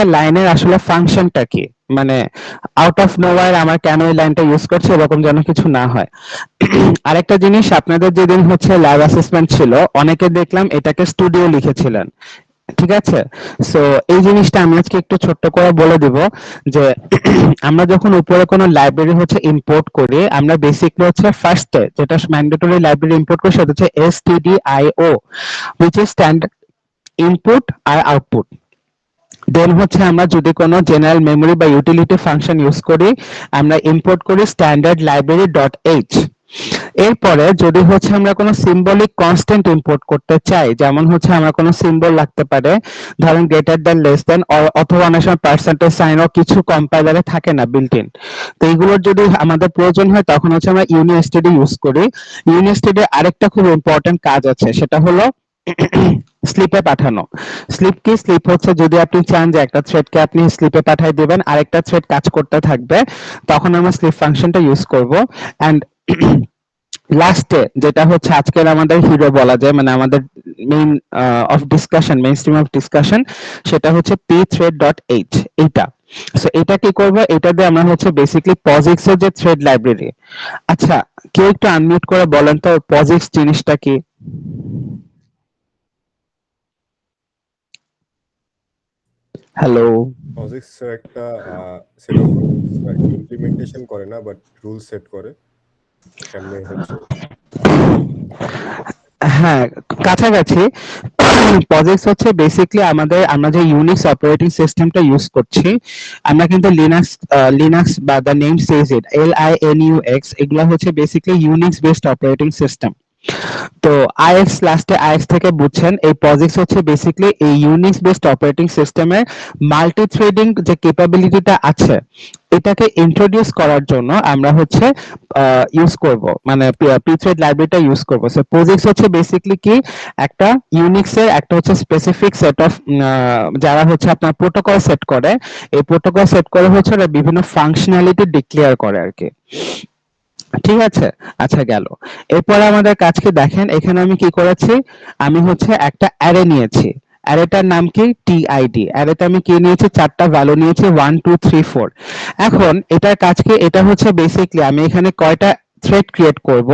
একটা লাইনের আসলে ফাংশনটা কি, মানে আউট অফ নোওয়্যার আমার কেন এই লাইনটা ইউজ করছে এরকম যেন কিছু না হয়। আরেকটা জিনিস, আপনাদের যেদিন হচ্ছে ল্যাব অ্যাসেসমেন্ট ছিল, অনেকে দেখলাম এটাকে স্টুডিও লিখেছিলেন, ঠিক আছে? সো এই জিনিসটা আমি আজকে একটু ছোট্ট করে বলে দিব যে আমরা যখন উপরে কোনো লাইব্রেরি হচ্ছে ইম্পোর্ট করি, আমরা বেসিকলি হচ্ছে ফার্স্টে যেটা ম্যান্ডেটরি লাইব্রেরি ইম্পোর্ট করি সেটা হচ্ছে stdio, which is standard input আর আউটপুট। দেন হচ্ছে আমরা যদি কোনো জেনারেল মেমরি বা ইউটিলিটি ফাংশন ইউজ করি, আমরা ইম্পোর্ট করি স্ট্যান্ডার্ড লাইব্রেরি ডট এইচ। এরপরে যদি হচ্ছে আমরা কোনো সিম্বলিক কনস্ট্যান্ট ইম্পোর্ট করতে চাই, যেমন হচ্ছে আমরা কোনো সিম্বল লাগতে পারে, ধরেন গ্রেটার দ্যান, লেস দ্যান, অথবা অনেক সময় পার্সেন্টেজ সাইনও কিছু কম্পাইলারে থাকে না বিল্ট ইন, তো এইগুলোর যদি আমাদের প্রয়োজন হয় তখন হচ্ছে আমরা ইউনিএসটিডি ইউজ করি। ইউনিএসটিডি আরেকটা খুব ইম্পর্টেন্ট কাজ আছে, সেটা হলো স্লিপে পাঠানো। স্লিপ কি? স্লিপ হচ্ছে যদি আপনি চান যে একটা থ্রেডকে আপনি স্লিপে পাঠিয়ে দিবেন, আরেকটা থ্রেড কাজ করতে থাকবে, তখন আমরা স্লিপ ফাংশনটা ইউজ করব। এন্ড লাস্টে যেটা হচ্ছে আজকের আমাদের হিরো বলা যায়, মানে আমাদের main of discussion, main stream of discussion, সেটা হচ্ছে pthread.h। এইটা, সো এটা কি করব, এটা দিয়ে আমরা হচ্ছে বেসিক্যালি পজিক্স এর যে থ্রেড লাইব্রেরি। আচ্ছা, কেউ একটু আনমিউট করে বলেন তো পজিক্স জিনিসটা কি? হ্যালো। পজিক্স একটা সেট অফ রুলস ইমপ্লিমেন্টেশন করে না, বাট রুল সেট করে কেমনে হচ্ছে। হ্যাঁ, কাছাকাছি। পজিক্স হচ্ছে বেসিক্যালি আমরা যে ইউনিক্স অপারেটিং সিস্টেমটা ইউজ করছি, আমরা কিন্তু লিনাক্স বা the name Sage it, LINUX, এগুলা হচ্ছে basically Unix based operating system. তো আইএক্স, লাস্টে আইএক্স থেকে বুঝছেন, এই পজিক্স হচ্ছে বেসিক্যালি এই ইউনিক্স বেসড অপারেটিং সিস্টেমের মাল্টি থ্রেডিং যে ক্যাপাবিলিটিটা আছে, এটাকে ইন্ট্রোডিউস করার জন্য আমরা হচ্ছে ইউজ করব, মানে pthread লাইব্রেরিটা ইউজ করব। সো পজিক্স হচ্ছে বেসিক্যালি কি, একটা ইউনিক্স এর একটা হচ্ছে স্পেসিফিক সেট অফ, যারা হচ্ছে আপনার প্রোটোকল সেট করে, এই প্রোটোকল সেট করে হচ্ছে ওরা বিভিন্ন ফাংশনালিটি ডিক্লেয়ার করে আর কি, ঠিক আছে? আচ্ছা, গেল। এরপরে আমাদের কাজকে দেখেন, এখানে আমি কি করেছি, আমি হচ্ছে একটা অ্যারে নিয়েছি, অ্যারেটার নাম কি? টিআইডি। অ্যারেতে আমি কি নিয়েছি? চারটা ভ্যালু নিয়েছি, 1 2 3 4। এখন এটার কাজকে, এটা হচ্ছে বেসিক্যালি আমি এখানে কয়টা থ্রেড ক্রিয়েট করব,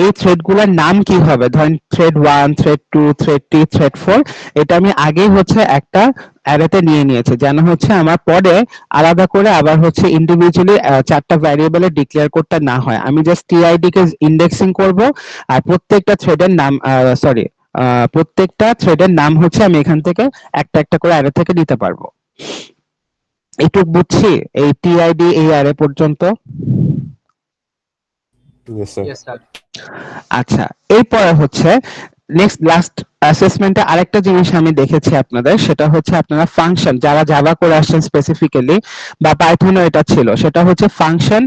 এই থ্রেডগুলোর নাম কি হবে, ধরেন থ্রেড 1, থ্রেড 2, থ্রেড 3, থ্রেড 4, এটা আমি আগেই হচ্ছে একটা অ্যারেতে নিয়ে নিয়েছি, যেন হচ্ছে আমার পরে আলাদা করে আবার হচ্ছে ইন্ডিভিজুয়ালি চারটা ভ্যারিয়েবলে ডিক্লেয়ার করতে না হয়। আমি জাস্ট টিআইডি কে ইন্ডেক্সিং করব, আর প্রত্যেকটা থ্রেডের নাম, সরি, প্রত্যেকটা থ্রেডের নাম হচ্ছে আমি এখান থেকে একটা একটা করে অ্যারে থেকে নিতে পারবো। একটু বুঝছি এই টিআইডি এই অ্যারে পর্যন্ত? Yes sir. Yes, sir. আচ্ছা, এরপরে হচ্ছে নেক্সট লাস্ট অ্যাসেসমেন্টে আরেকটা জিনিস আমি দেখেছি আপনাদের, সেটা হচ্ছে আপনারা ফাংশন, যারা জাভা করে আসছেন স্পেসিফিক্যালি, বা পাইথনও এটা ছিল, সেটা হচ্ছে ফাংশন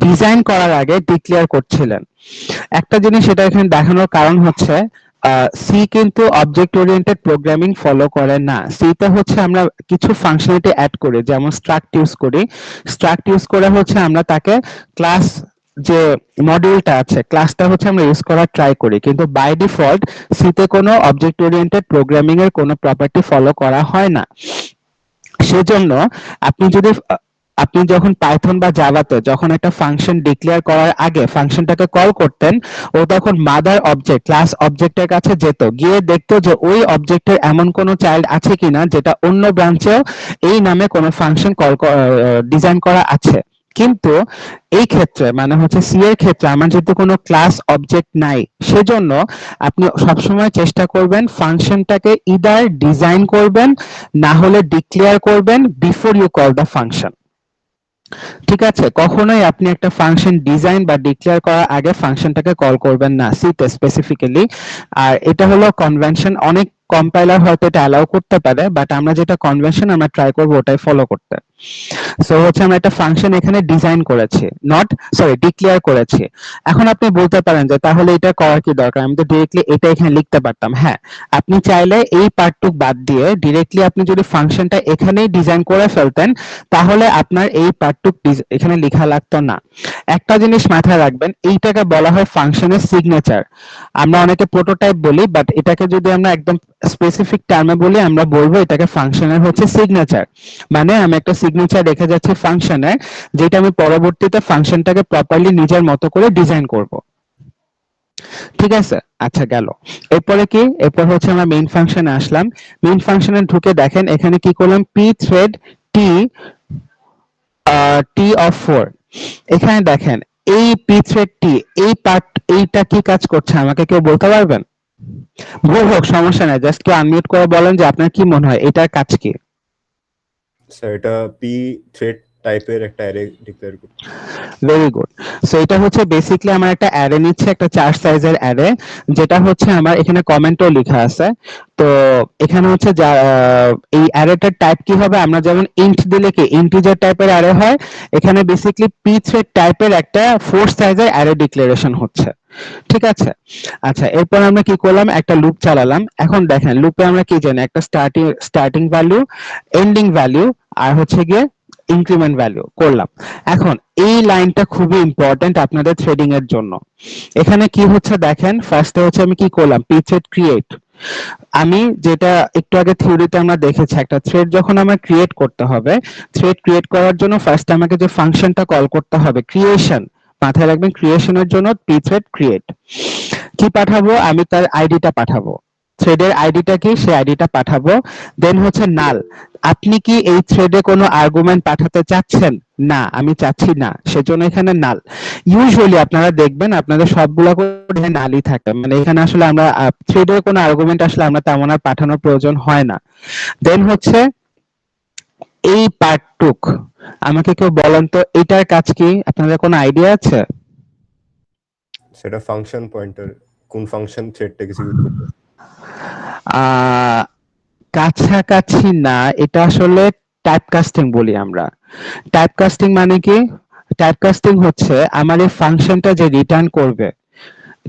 ডিজাইন করার আগে ডিক্লেয়ার করছিলেন। একটা জিনিস এটা এখানে দেখানোর কারণ হচ্ছে সি কিন্তু অবজেক্ট ওরিয়েন্টেড প্রোগ্রামিং ফলো করে না। সি তে হচ্ছে আমরা কিছু ফাংশনালিটি অ্যাড করি, যেমন স্ট্রাক্ট ইউজ করি। স্ট্রাক্ট ইউজ করে হচ্ছে আমরা তাকে ক্লাস, যে মডিউলটা আছে ক্লাসটা হচ্ছে আমরা ইউজ করার ট্রাই করি, কিন্তু বাই ডিফল্ট সিতে কোনো অবজেক্ট ওরিয়েন্টেড প্রোগ্রামিং এর কোনো প্রপার্টি ফলো করা হয় না। সেজন্য আপনি যদি আপনি যখন পাইথন বা জাভাতে যখন একটা ফাংশন ডিক্লেয়ার করার আগে ফাংশনটাকে কল করতেন, ও তখন মাদার অবজেক্ট, ক্লাস অবজেক্টের কাছে যেত, গিয়ে দেখতো যে ওই অবজেক্টের এমন কোনো চাইল্ড আছে কিনা যেটা অন্য ব্রাঞ্চেও এই নামে কোনো ফাংশন কল ডিজাইন করা আছে। কিন্তু এই ক্ষেত্রে মানে হচ্ছে সি এর ক্ষেত্রে আমার যেহেতু কোনো ক্লাস অবজেক্ট নাই, সেজন্য আপনি সবসময় চেষ্টা করবেন ফাংশনটাকে ইদার ডিজাইন করবেন, না হলে ডিক্লেয়ার করবেন before you call the function. ঠিক আছে? কখনোই আপনি একটা ফাংশন ডিজাইন বা ডিক্লেয়ার করার আগে ফাংশনটাকে কল করবেন না, সিতে স্পেসিফিক্যালি। আর এটা হলো কনভেনশন, অনেক কম্পাইলার হয়তো এটা অ্যালাউ করতে পারে, বাট আমরা যেটা কনভেনশন আমরা ট্রাই করব ওটাই ফলো করতে। সো হচ্ছে আমরা একটা ফাংশন এখানে ডিজাইন করেছি, নট সরি ডিক্লেয়ার করেছি। এখন আপনি বলতে পারেন যে তাহলে এটা করার কি দরকার, আমি তো ডিরেক্টলি এটা এখানে লিখতে পারতাম। হ্যাঁ, আপনি চাইলে এই পার্টটুক বাদ দিয়ে ডিরেক্টলি আপনি যদি ফাংশনটা এখানেই ডিজাইন করে ফেলতেন, তাহলে আপনার এই পার্টটুক এখানে লেখা লাগতো না। একটা জিনিস মাথায় রাখবেন, এইটাকে বলা হয় ফাংশনের সিগনেচার। আমরা অনেকে প্রোটোটাইপ বলি, বাট এটাকে যদি আমরা একদম স্পেসিফিক টার্মে বলি আমরা বলবো এটাকে ফাংশনের হচ্ছে সিগনেচার, মানে আমি একটা সিগনেচার রেখে যাচ্ছি ফাংশনের, যেটা আমি পরবর্তীতে ফাংশনটাকে প্রপারলি নিজের মতো করে ডিজাইন করব। ঠিক আছে, আচ্ছা গেল। এরপরে কি, এরপর হচ্ছে আমরা মেইন ফাংশনে আসলাম। মেইন ফাংশনে ঢুকে দেখেন এখানে কি করলাম, P thread T T of 4। এখানে দেখেন এই পি থ্রেড টি, এই পার্ট, এইটা কি কাজ করছে আমাকে কেউ বলতে পারবেন? ভুল হোক সমস্যা নাই, জাস্ট কেউ আনমিউট করে বলেন যে আপনার কি মনে হয় এটার কাজ কি। স্যার এটা পি থ্রেড টাইপের একটা অ্যারে ডিক্লেয়ার করছে। Very good. সো এটা হচ্ছে বেসিক্যালি আমার একটা অ্যারে নিচ্ছে, একটা 4 সাইজের অ্যারে, যেটা হচ্ছে আমার এখানে কমেন্টও লেখা আছে। তো এখানে হচ্ছে এই অ্যারেটার টাইপ কি হবে, আমরা যেমন ইন্ট দিলে কি ইন্টিজার টাইপের অ্যারে হয়, এখানে বেসিক্যালি পি থ্রেড টাইপের একটা 4 সাইজের অ্যারে ডিক্লারেশন হচ্ছে। ঠিক আছে, আচ্ছা এরপর আমরা কি করলাম, একটা লুপ চালালাম। এখন দেখেন লুপে আমরা কি জানি, একটা স্টার্টিং ভ্যালু, এন্ডিং ভ্যালু, আর হচ্ছে গিয়ে ইনক্রিমেন্ট ভ্যালু করলাম। এখন এই লাইনটা খুবই ইম্পর্টেন্ট আপনাদের থ্রেডিং এর জন্য। এখানে কি হচ্ছে দেখেন, ফার্স্টে হচ্ছে আমি কি করলাম, পি থ্রেড ক্রিয়েট। আমি যেটা একটু আগে থিওরিতে আমরা দেখেছি, একটা থ্রেড যখন আমার ক্রিয়েট করতে হবে, থ্রেড ক্রিয়েট করার জন্য ফার্স্ট আমাকে যে ফাংশনটা কল করতে হবে ক্রিয়েশন, মাথায় রাখবেন ক্রিয়েশনের জন্য পি থ্রেড ক্রিয়েট। কি পাঠাবো, আমি তার আইডিটা পাঠাবো, থ্রেডের আইডিটা কি সেই আইডিটা পাঠাবো। দেন হচ্ছে নাল, আপনি কি এই থ্রেডে কোনো আর্গুমেন্ট পাঠাতে চাচ্ছেন? না, আমি চাচ্ছি না, সেজন্য এখানে নাল। ইউজুয়ালি আপনারা দেখবেন আপনাদের সবগুলা করে নালই থাকে, মানে এখানে আসলে আমরা থ্রেডের কোনো আর্গুমেন্ট আসলে আমরা তেমন আর পাঠানোর প্রয়োজন হয় না। দেন হচ্ছে এই পার্টটুক, আমাকে কেউ বলেন তো এটার কাজ কি, আপনাদের কোনো আইডিয়া আছে? সেটা ফাংশন পয়েন্টার, কোন ফাংশন থ্রেডটা এক্সিকিউট করবে। কাছাকাছি না, এটা আসলে টাইপ কাস্টিং বলি আমরা। টাইপ কাস্টিং মানে কি, টাইপ কাস্টিং হচ্ছে আমার এই ফাংশনটা যে রিটার্ন করবে,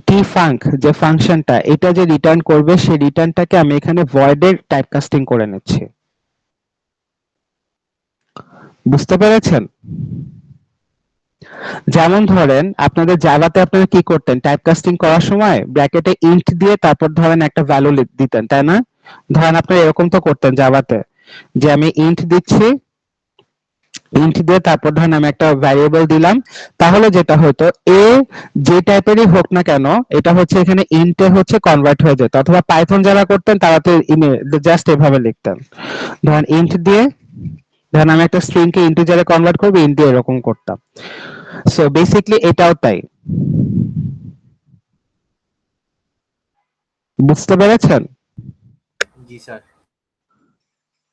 টি ফাঙ্ক যে ফাংশনটা, এটা যে রিটার্ন করবে সেই রিটার্নটাকে আমি এখানে ভয়েডের টাইপ কাস্টিং করে নিচ্ছি। বুঝতে পেরেছেন? যেমন ধরেন আপনাদের জাভাতে আপনারা কি করতেন, টাইপ কাস্টিং করার সময় ব্র্যাকেটে ইন্ট দিয়ে তারপর ধরেন একটা ভ্যালু দিতেন, তাই না? ধরেন আপনারা এরকম তো করতেন জাভাতে, যে আমি ইন্ট দিচ্ছি, ইন্ট দিয়ে তারপর ধরেন আমি একটা ভ্যারিয়েবল দিলাম, তাহলে যেটা হতো এ যে টাইপেরই হোক না কেন, এটা হচ্ছে এখানে ইন্টে হচ্ছে কনভার্ট হয়ে যেত। অথবা পাইথন যারা করতেন তারা তো জাস্ট এভাবে লিখতেন, ধরেন ইন্ট দিয়ে, ধরেন আমি একটা স্ট্রিং কে ইন্টিজারে কনভার্ট করব, ইন্ট দিয়ে এরকম করতাম। সো বেসিক্যালি এটাও তাই। বুঝতে পেরেছেন? জি স্যার।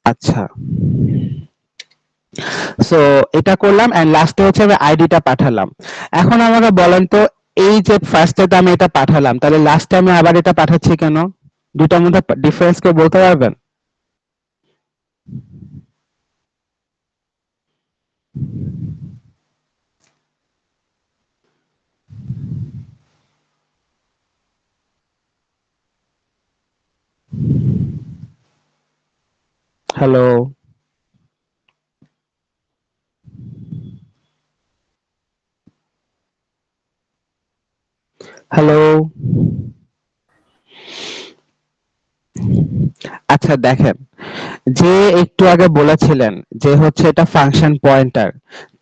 আচ্ছা, সো এটা করলাম এন্ড লাস্টে হচ্ছে আমি আইডিটা পাঠালাম। এখন আমাকে বলেন তো, এই যে ফার্স্টে তো আমি এটা পাঠালাম, তাহলে লাস্টে আমি আবার এটা পাঠাচ্ছি কেন? দুটার মধ্যে ডিফারেন্স কে বলতে পারবেন? Hello, hello. আচ্ছা দেখেন, যে একটু আগে বলেছিলেন যে হচ্ছে এটা ফাংশন পয়েন্টার,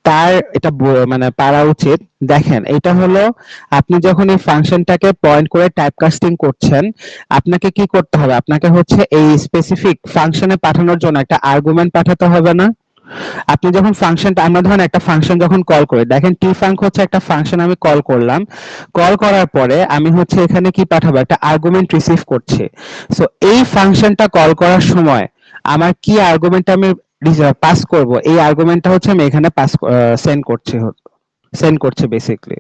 তার এটা মানে পারা উচিত। দেখেন এটা হলো, আপনি যখন এই ফাংশনটাকে পয়েন্ট করে টাইপ কাস্টিং করছেন, আপনাকে কি করতে হবে, আপনাকে হচ্ছে এই স্পেসিফিক ফাংশনে পাঠানোর জন্য একটা আর্গুমেন্ট পাঠাতে হবে না? আপনি যখন ফাংশনটা, আমরা ধরেন একটা ফাংশন যখন কল করি, দেখেন টি ফাঙ্ক হচ্ছে একটা ফাংশন আমি কল করলাম, কল করার পরে আমি হচ্ছে এখানে কি পাঠাবো, একটা আর্গুমেন্ট রিসিভ করছি। সো এই ফাংশনটা কল করার সময় আমার কি আর্গুমেন্ট আমি পাস করব, এই আর্গুমেন্টটা হচ্ছে আমি এখানে পাস সেন্ড করছি বেসিক্যালি।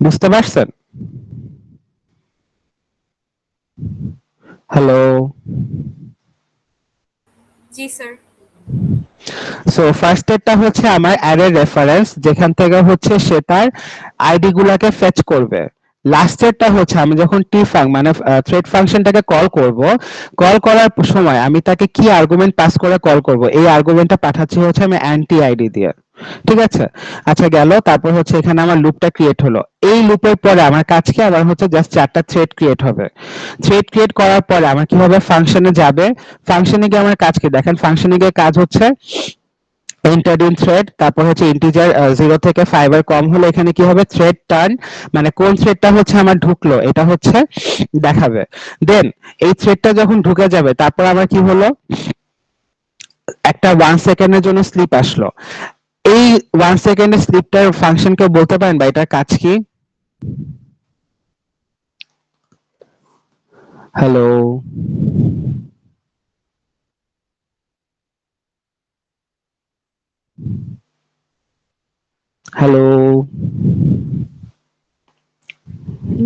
বুঝতে পারছেন? হ্যালো। জি স্যার। সো ফার্স্ট এরটা হচ্ছে আমার অ্যারে রেফারেন্স, যেখান থেকে হচ্ছে সে তার আইডি গুলাকে ফেচ করবে। লাস্টেরটা হচ্ছে আমি যখন মানে থ্রেড ফাংশনটাকে কল করব, কল করার সময় আমি তাকে কি আর্গুমেন্ট পাস করে কল করব, এই আর্গুমেন্টটা পাঠাচ্ছি হচ্ছে আমি অ্যান্টি আইডি দিয়ে। ঠিক আছে, আচ্ছা গেল। তারপর হচ্ছে এখানে আমার লুপটা ক্রিয়েট হলো। এই লুপের পরে আমার কাজ কি, আবার হচ্ছে জাস্ট 4টা থ্রেড ক্রিয়েট হবে। থ্রেড ক্রিয়েট করার পরে আমার কি হবে, ফাংশনে যাবে। ফাংশনে গিয়ে আমার কাজ কি দেখেন, ফাংশনে গিয়ে কাজ হচ্ছে এন্টার ইন থ্রেড, তারপর হচ্ছে ইন্টিজার 0 থেকে 5 এর কম হলে এখানে কি হবে, থ্রেড টার্ন, মানে কোন থ্রেডটা হচ্ছে আমার ঢুকলো এটা হচ্ছে দেখাবে। দেন এই থ্রেডটা যখন ঢুকে যাবে তারপর আমার কি হলো, একটা 1 সেকেন্ডের জন্য স্লিপ আসলো। এই 1 সেকেন্ডের স্লিপটার ফাংশন কেউ বলতে পারেন বা এটার কাজ কি? হ্যালো, হ্যালো,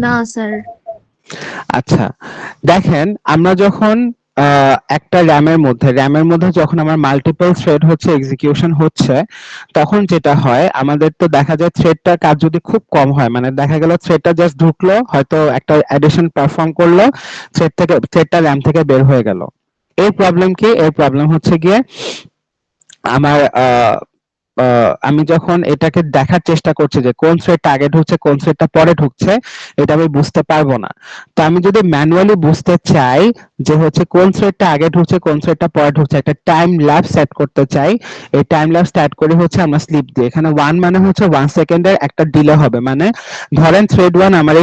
না স্যার। আচ্ছা দেখেন, আমরা যখন একটা র্যামের মধ্যে যখন আমার মাল্টিপল থ্রেড হচ্ছে এক্সিকিউশন হচ্ছে, তখন যেটা হয় আমাদের তো দেখা যায় থ্রেডটার কাজ যদি খুব কম হয়, মানে দেখা গেল থ্রেডটা জাস্ট ঢুকলো, হয়তো একটা অ্যাডিশন পারফর্ম করলো, থ্রেডটা র্যাম থেকে বের হয়ে গেল। এর প্রবলেম কি, এর প্রবলেম হচ্ছে গিয়ে আমার আমি যখন এটাকে দেখার চেষ্টা করছি যে কোন থ্রেডটা আগে ঢুকছে কোন থ্রেডটা পরে ঢুকছে, এটা আমি বুঝতে পারবো না। তো আমি যদি ম্যানুয়ালি বুঝতে চাই যে হচ্ছে কোন থ্রেডটা আগে ঢুকছে কোন থ্রেডটা পরে ঢুকছে, একটা টাইম ল্যাপস সেট করতে চাই, এই টাইম ল্যাপস সেট করে হচ্ছে আমরা স্লিপ দিই। এখানে 1 মানে হচ্ছে 1 সেকেন্ডের একটা ডিলে হবে, মানে ধরেন থ্রেড 1 আমার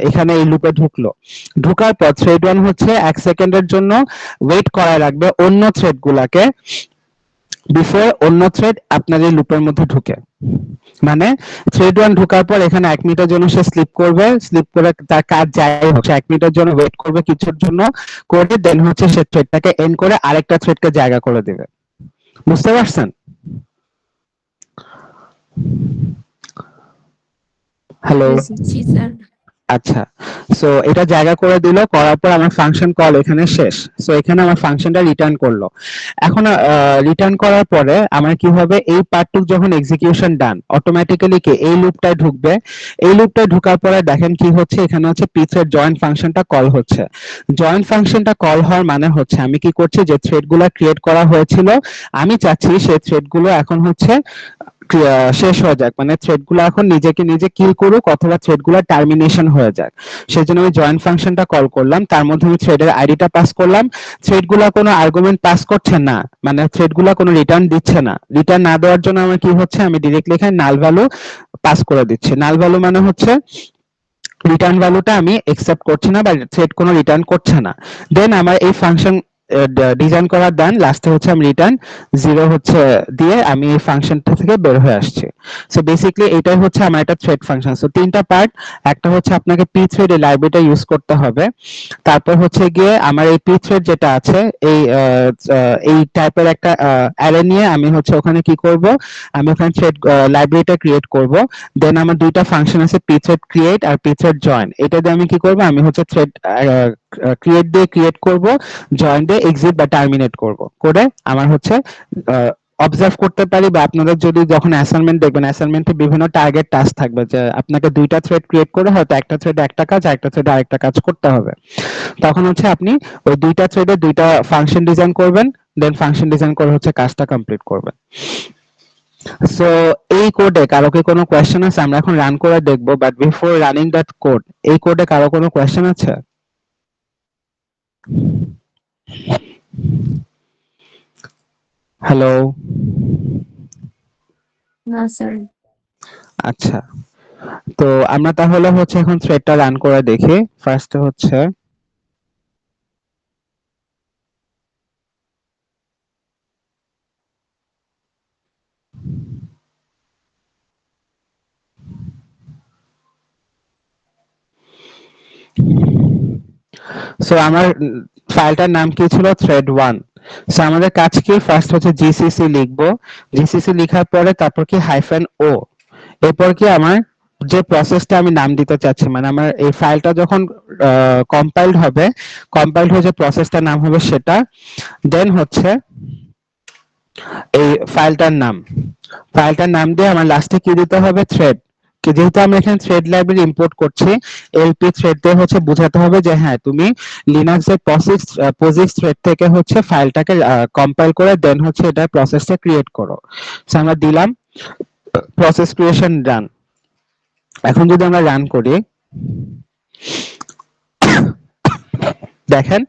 এখানে এই লুপে ঢুকলো, ঢোকার পর থ্রেড 1 হচ্ছে 1 সেকেন্ডের জন্য ওয়েট করা লাগবে অন্য থ্রেড গুলাকে, বিফোর অন্য থ্রেড আপনার এই লুপের মধ্যে ঢুকে। মানে থ্রেড 1 ঢোকার পর এখানে 1 মিনিটের জন্য সে স্লিপ করবে, স্লিপ করে তার কাজ যাই হোক সে 1 মিনিটের জন্য ওয়েট করবে কিছুর জন্য, করে দেন হচ্ছে সে থ্রেডটাকে এন্ড করে আরেকটা থ্রেডকে জায়গা করে দিবে। বুঝতে পারছেন? হ্যালো, জি স্যার। আচ্ছা। সো এটা জায়গা করে দিল, করার পর আমার ফাংশন কল এখানে শেষ। সো এখানে আমার ফাংশনটা রিটার্ন করলো। এখন রিটার্ন করার পরে আমার কি হবে, এই পার্টটুক যখন এক্সিকিউশন ডান, অটোমেটিক্যালি কি এই লুপটায় ঢুকবে। এই লুপটায় ঢোকার পরে দেখেন কি হচ্ছে, এখানে হচ্ছে পিথ্রেড জয়েন্ট ফাংশনটা কল হচ্ছে। জয়েন্ট ফাংশনটা কল হওয়ার মানে হচ্ছে আমি কি করছি, যে থ্রেডগুলো ক্রিয়েট করা হয়েছিল আমি চাচ্ছি সেই থ্রেডগুলো এখন হচ্ছে শেষ হয়ে যাক, মানে থ্রেডগুলো এখন নিজেকে নিজে কিল করুক অথবা থ্রেডগুলো টার্মিনেশন হয়ে যাক। সেজন্য আমি জয়েন্ট ফাংশনটা কল করলাম, তার মধ্যে আমি থ্রেডের আইডিটা পাস করলাম। থ্রেডগুলো কোনো আর্গুমেন্ট পাস করছে না, মানে থ্রেডগুলো কোনো রিটার্ন দিচ্ছে না। রিটার্ন না দেওয়ার জন্য আমার কি হচ্ছে, আমি ডিরেক্টলি এখানে নাল ভ্যালু পাস করে দিচ্ছি। নাল ভ্যালু মানে হচ্ছে রিটার্ন ভ্যালুটা আমি একসেপ্ট করছি না বা থ্রেড কোনো রিটার্ন করছে না। দেন আমার এই ফাংশন ডিজাইন করা ডান, লাস্টে হচ্ছে আমি রিটার্ন 0 হচ্ছে দিয়ে আমি এই ফাংশনটা থেকে বের হয়ে আসছি। সো বেসিক্যালি এটাই হচ্ছে আমার একটা থ্রেড ফাংশন। সো তিনটা পার্ট, একটা হচ্ছে আপনাকে পি থ্রেড এই লাইব্রেরিটা ইউজ করতে হবে, তারপর হচ্ছে গিয়ে আমার এই পি থ্রেড যেটা আছে এই টাইপের একটা অ্যারে নিয়ে আমি হচ্ছে ওখানে কি করব, আমি ওখানে থ্রেড লাইব্রেরিটা ক্রিয়েট করব। দেন আমার দুইটা ফাংশন আছে, পি থ্রেড ক্রিয়েট আর পি থ্রেড জয়েন। এটা দিয়ে আমি কি করব, আমি হচ্ছে থ্রেড ক্রিয়েট দিয়ে ক্রিয়েট করব, জয়েন দিয়ে এক্সিট বা টার্মিনেট করব, করে আমার হচ্ছে অবজার্ভ করতে পারি, বা আপনাদের যদি যখন অ্যাসাইনমেন্ট দেখবেন অ্যাসাইনমেন্টে বিভিন্ন টার্গেট টাস্ক থাকবে যে আপনাকে দুইটা থ্রেড ক্রিয়েট করে হয়তো একটা থ্রেডে একটা কাজ আরেকটা থ্রেডে আরেকটা কাজ করতে হবে। তখন হচ্ছে আপনি ওই দুইটা থ্রেডে দুইটা ফাংশন ডিজাইন করবেন, দেন ফাংশন ডিজাইন করে হচ্ছে কাজটা কমপ্লিট করবেন। সো এই কোডে কারো কি কোনো কোয়েশ্চেন আছে? আমরা এখন রান করে দেখবো, but before running that code, এই কোডে কারো কোনো কোয়েশ্চেন আছে? হ্যালো, না স্যার। আচ্ছা। তো আমরা তাহলে হচ্ছে এখন থ্রেডটা রান করে দেখি। ফার্স্টে হচ্ছে সো আমার ফাইলটার নাম কি ছিল, থ্রেড 1। সো আমাদের কাজ কি, ফার্স্ট হচ্ছে জিসিসি লিখবো, জিসিসি লেখার পরে তারপর কি হাইফেন ও, এরপর কি আমার যে প্রসেসটা আমি নাম দিতে চাচ্ছি, মানে আমার এই ফাইলটা যখন কম্পাইলড হবে, কম্পাইলড হয়ে যে প্রসেসটার নাম হবে সেটা, দেন হচ্ছে এই ফাইলটার নাম দিয়ে আমার লাস্টে কি দিতে হবে, থ্রেড, যেহেতু আমরা এখানে থ্রেড লাইব্রেরি ইম্পোর্ট করছি, এলপি থ্রেড দিয়ে হচ্ছে বোঝাতে হবে যে হ্যাঁ তুমি লিনাক্স এর পজিক্স থ্রেড থেকে হচ্ছে ফাইলটাকে কম্পাইল করে দেন হচ্ছে এটা প্রসেসটা ক্রিয়েট করো। সো আমরা দিলাম প্রসেস ক্রিয়েশন রান। এখন যদি আমরা রান করি, দেখেন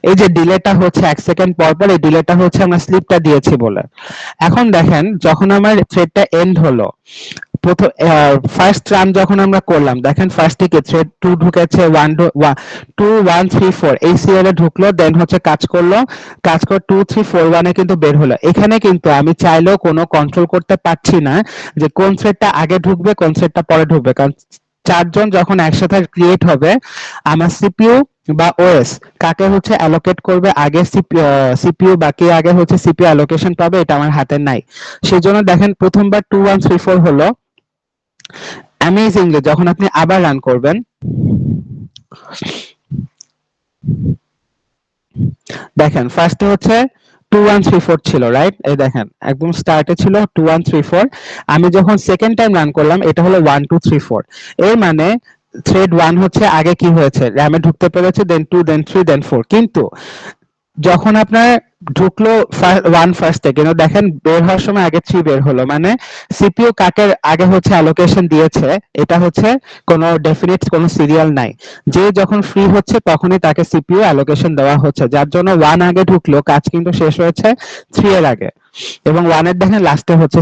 এই যে ডিলেটা হচ্ছে 1 সেকেন্ড পর পর, এই ডিলেটা হচ্ছে আমরা স্লিপটা দিয়েছি বলে। এখন দেখেন যখন আমার থ্রেডটা এন্ড হলো, প্রথম ফার্স্ট রান যখন আমরা করলাম, দেখেন ফার্স্টে কি থ্রেড 2 ঢুকেছে, 2 1 3 4 এই সিরিয়ালে ঢুকলো, দেন হচ্ছে কাজ করলো, কাজ করে 2 3 4 1 এ কিন্তু বের হলো। এখানে কিন্তু আমি চাইলেও কোনো কন্ট্রোল করতে পারছি না যে কোন থ্রেডটা আগে ঢুকবে কোন থ্রেডটা পরে ঢুকবে, কারণ চারজন যখন একসাথে ক্রিয়েট হবে, আমার সিপিইউ বা ওএস কাকে হচ্ছে অ্যালোকেট করবে আগে, সিপিইউ বাকি আগে হচ্ছে সিপিইউ অ্যালোকেশন পাবে, এটা আমার হাতে নাই। সেজন্য দেখেন প্রথমবার 2 1 3 4 হলো। অ্যামেজিংলি যখন আপনি আবার রান করবেন, দেখেন ফার্স্টে হচ্ছে 2 1 3 4 ছিল, রাইট? এই দেখেন একদম স্টার্টে ছিল 2 1 3 4। আমি যখন সেকেন্ড টাইম রান করলাম এটা হলো 1 2 3 4। এর মানে থ্রেড 1 হচ্ছে আগে কি হয়েছে, র‍্যামে ঢুকতে পেরেছে, দেন 2 দেন 3 দেন 4। কিন্তু যখন আপনার ঢুকলো 1 ফার্স্ট থেকে, দেখেন বের হওয়ার সময় আগে 3 বের হলো, মানে সিপিইউ কাকে আগে হচ্ছে অ্যালোকেশন দিয়েছে এটা হচ্ছে কোনো ডেফিনিট কোনো সিরিয়াল নাই, যে যখন ফ্রি হচ্ছে তখনই তাকে সিপিইউ অ্যালোকেশন দেওয়া হচ্ছে, যার জন্য 1 আগে ঢুকলো, কাজ কিন্তু শেষ হয়েছে 3 এর আগে, এবং 1 এর দেখেন লাস্টে হচ্ছে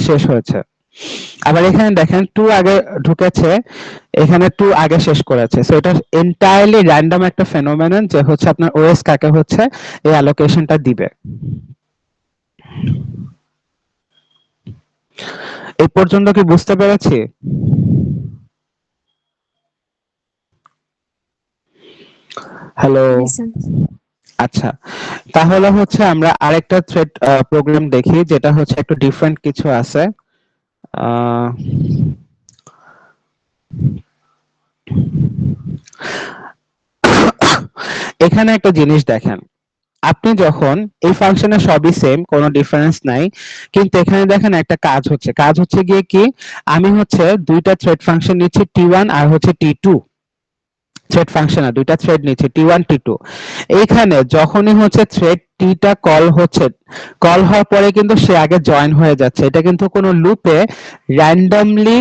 শেষ হয়েছে। আবার এখানে দেখেন 2 আগে ঢুকেছে, এখানে 2 আগে শেষ করেছে। সো এটা এন্টায়ারলি র্যান্ডম একটা ফেনোমেনন যে হচ্ছে আপনার ওএস কাকে হচ্ছে এই অ্যালোকেশনটা দিবে। এই পর্যন্ত কি বুঝতে পেরেছি? হ্যালো? জি স্যার। আচ্ছা, তাহলে হচ্ছে আমরা আরেকটা থ্রেড প্রোগ্রাম দেখি যেটা হচ্ছে একটু ডিফারেন্ট কিছু আছে। আহ, এখানে একটা জিনিস দেখেন, আপনি যখন এই ফাংশনে সবই সেম, কোনো ডিফারেন্স নাই, কিন্তু এখানে দেখেন একটা কাজ হচ্ছে গিয়ে কি, আমি হচ্ছে দুইটা থ্রেড ফাংশন নিচ্ছি T1 আর হচ্ছে T2, থ্রেড ফাংশনে দুইটা থ্রেড নিচ্ছি T1 T2। এইখানে যখনই হচ্ছে থ্রেড টিটা কল হওয়ার পরে কিন্তু সে আগে জয়েন হয়ে যাচ্ছে, এটা কিন্তু কোনো লুপে র্যান্ডমলি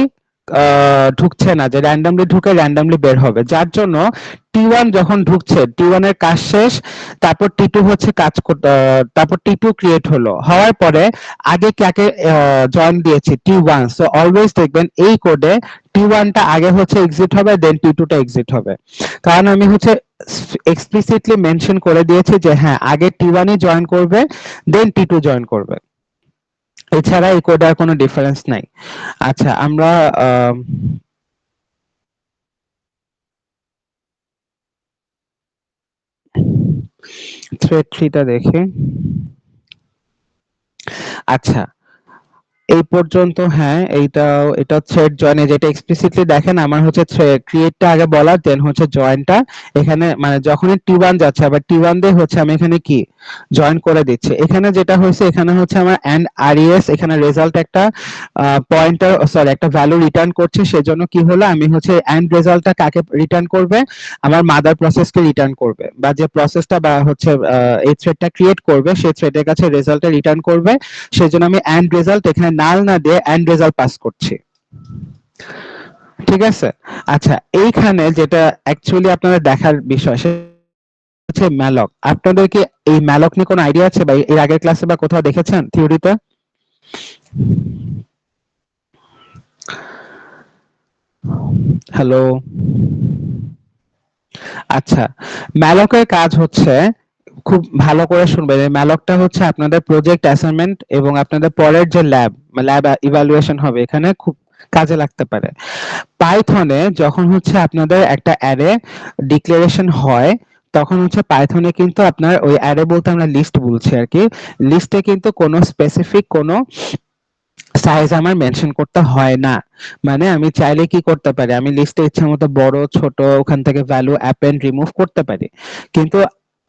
ঢুকছে না যে র্যান্ডমলি ঢুকে র্যান্ডমলি বের হবে, যার জন্য T1 যখন ঢুকছে T1 এর কাজ শেষ, তারপর T2 হচ্ছে তারপর T2 ক্রিয়েট হলো, হওয়ার পরে আগে কাকে জয়েন দিয়েছি T1। সো অলওয়েজ দেখবেন এই কোডে T1 টা আগে হচ্ছে এক্সিট হবে, দেন T2 টা এক্সিট হবে, কারণ আমি হচ্ছে এক্সপ্লিসিটলি মেনশন করে দিয়েছি যে হ্যাঁ আগে T1 ই জয়েন করবে, দেন T2 জয়েন করবে। এছাড়া এই কোডে আর কোনো ডিফারেন্স নাই। আচ্ছা, আমরা থ্রেড 3 টা দেখি। আচ্ছা, এই পর্যন্ত হ্যাঁ, এটা থ্রেড জয়েনে যেটা এক্সপ্লিসিটলি দেখেন আমার হচ্ছে ক্রিয়েটটা আগে বলা, দেন হচ্ছে জয়েনটা এখানে, মানে যখনই T1 যাচ্ছে আবার T1 দিয়ে হচ্ছে আমি এখানে কি জয়েন করে দিচ্ছি। এখানে যেটা হয়েছে, এখানে হচ্ছে আমার এন্ড res, এখানে রেজাল্ট একটা পয়েন্টার সরি একটা ভ্যালু রিটার্ন করছে, সেজন্য কি হলো আমি হচ্ছে এন্ড রেজাল্টটা কাকে রিটার্ন করবে, আমার মাদার প্রসেসকে রিটার্ন করবে, বা যে প্রসেসটা বা হচ্ছে এই থ্রেডটা ক্রিয়েট করবে সেই থ্রেডের কাছে রেজাল্টটা রিটার্ন করবে, সেজন্য আমি এন্ড রেজাল্ট এখানে নাল না দিয়ে এন্ড রেজাল্ট পাস করছি। ঠিক আছে? আচ্ছা, এইখানে যেটা অ্যাকচুয়ালি আপনাদের দেখার বিষয় সেটা হচ্ছে ম্যালক। আপনাদের কি এই ম্যালক নিয়ে কোনো আইডিয়া আছে, বা এর আগের ক্লাসে বা কোথাও দেখেছেন থিওরিতে? হ্যালো? আচ্ছা, ম্যালকের কাজ হচ্ছে, খুব ভালো করে শুনবেন, এই ম্যালকটা হচ্ছে আপনাদের প্রজেক্ট অ্যাসাইনমেন্ট এবং আপনাদের পরের যে ল্যাব ইভালুয়েশন হবে এখানে খুব কাজে লাগতে পারে। পাইথনে যখন হচ্ছে আপনাদের একটা অ্যারে ডিক্লারেশন হয়, তখন হচ্ছে পাইথনে কিন্তু আপনার ওই অ্যারে বলতে আমরা লিস্ট বলছি আর কি, লিস্টে কিন্তু কোনো স্পেসিফিক কোনো সাইজ আমার মেনশন করতে হয় না। মানে আমি চাইলে কি করতে পারি, আমি লিস্টে ইচ্ছা মতো বড় ছোট ওখান থেকে ভ্যালু অ্যাপেন্ড রিমুভ করতে পারি, কিন্তু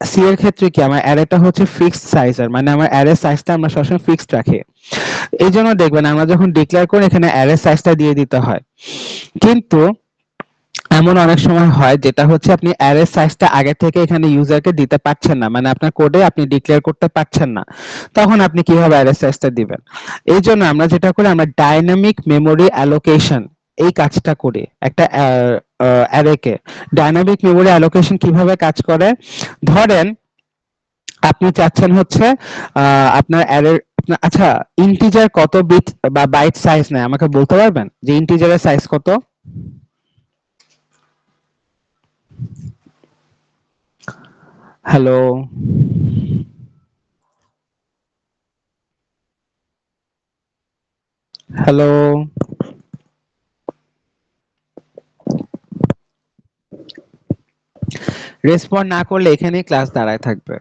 সি এর ক্ষেত্রে কি আমার অ্যারেটা হচ্ছে ফিক্সড সাইজের, মানে আমার অ্যারে সাইজটা আমরা সবসময় ফিক্সড রাখি। এই জন্য দেখবেন আমরা যখন ডিক্লেয়ার করি এখানে অ্যারে সাইজটা দিয়ে দিতে হয়। কিন্তু এমন অনেক সময় হয় যেটা হচ্ছে আপনি অ্যারে সাইজটা আগে থেকে এখানে ইউজারকে দিতে পারছেন না, মানে আপনার কোডে আপনি ডিক্লেয়ার করতে পারছেন না, তখন আপনি কিভাবে অ্যারে সাইজটা দিবেন? এই জন্য আমরা যেটা করি, আমরা ডাইনামিক মেমোরি অ্যালোকেশন এই কাজটা করি একটা অ্যারেকে। ডাইনামিক মেমোরি অ্যালোকেশন কিভাবে কাজ করে, ধরেন আপনি চাচ্ছেন হচ্ছে আপনার অ্যারের আচ্ছা ইন্টিজার কত বিট বা বাইট সাইজ নেয় আমাকে বলতে পারবেন যে ইন্টিজারের সাইজ কত? হ্যালো, হ্যালো, রেসপন্ড না করলে এখানেই ক্লাস দাঁড়ায় থাকবে।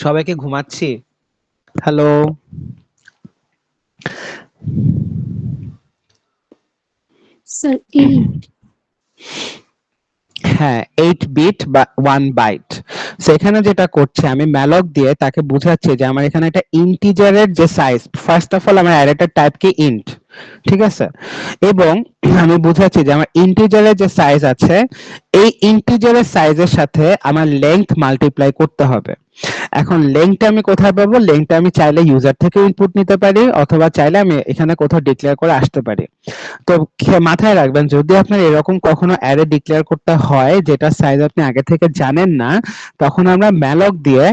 সবাইকে ঘুমাচ্ছি। Hello, Sir, 8. হ্যাঁ 8 বিট বা 1 বাইট। সেখানে যেটা করছে আমি ম্যালক দিয়ে তাকে বুঝাচ্ছি যে আমার এখানে একটা ইন্টিজারের যে সাইজ, ফার্স্ট অফ অল আমার অ্যারেটার টাইপ কি ইন্ট, ঠিক আছে, এবং আমি বুঝাচ্ছি যে আমার ইন্টিজারের যে সাইজ আছে এই ইন্টিজারের সাইজের সাথে আমার লেংথ মাল্টিপ্লাই করতে হবে। এখন লেংথটা আমি কোথায় পাবো? লেংথটা আমি চাইলে ইউজার থেকে ইনপুট নিতে পারি অথবা চাইলে আমি এখানে কোথাও ডিক্লেয়ার করে আসতে পারি। তো মাথায় রাখবেন যদি আপনার এরকম কখনো অ্যারে ডিক্লেয়ার করতে হয় যেটা সাইজ আপনি আগে থেকে জানেন না, তখন আমরা ম্যালক দিয়ে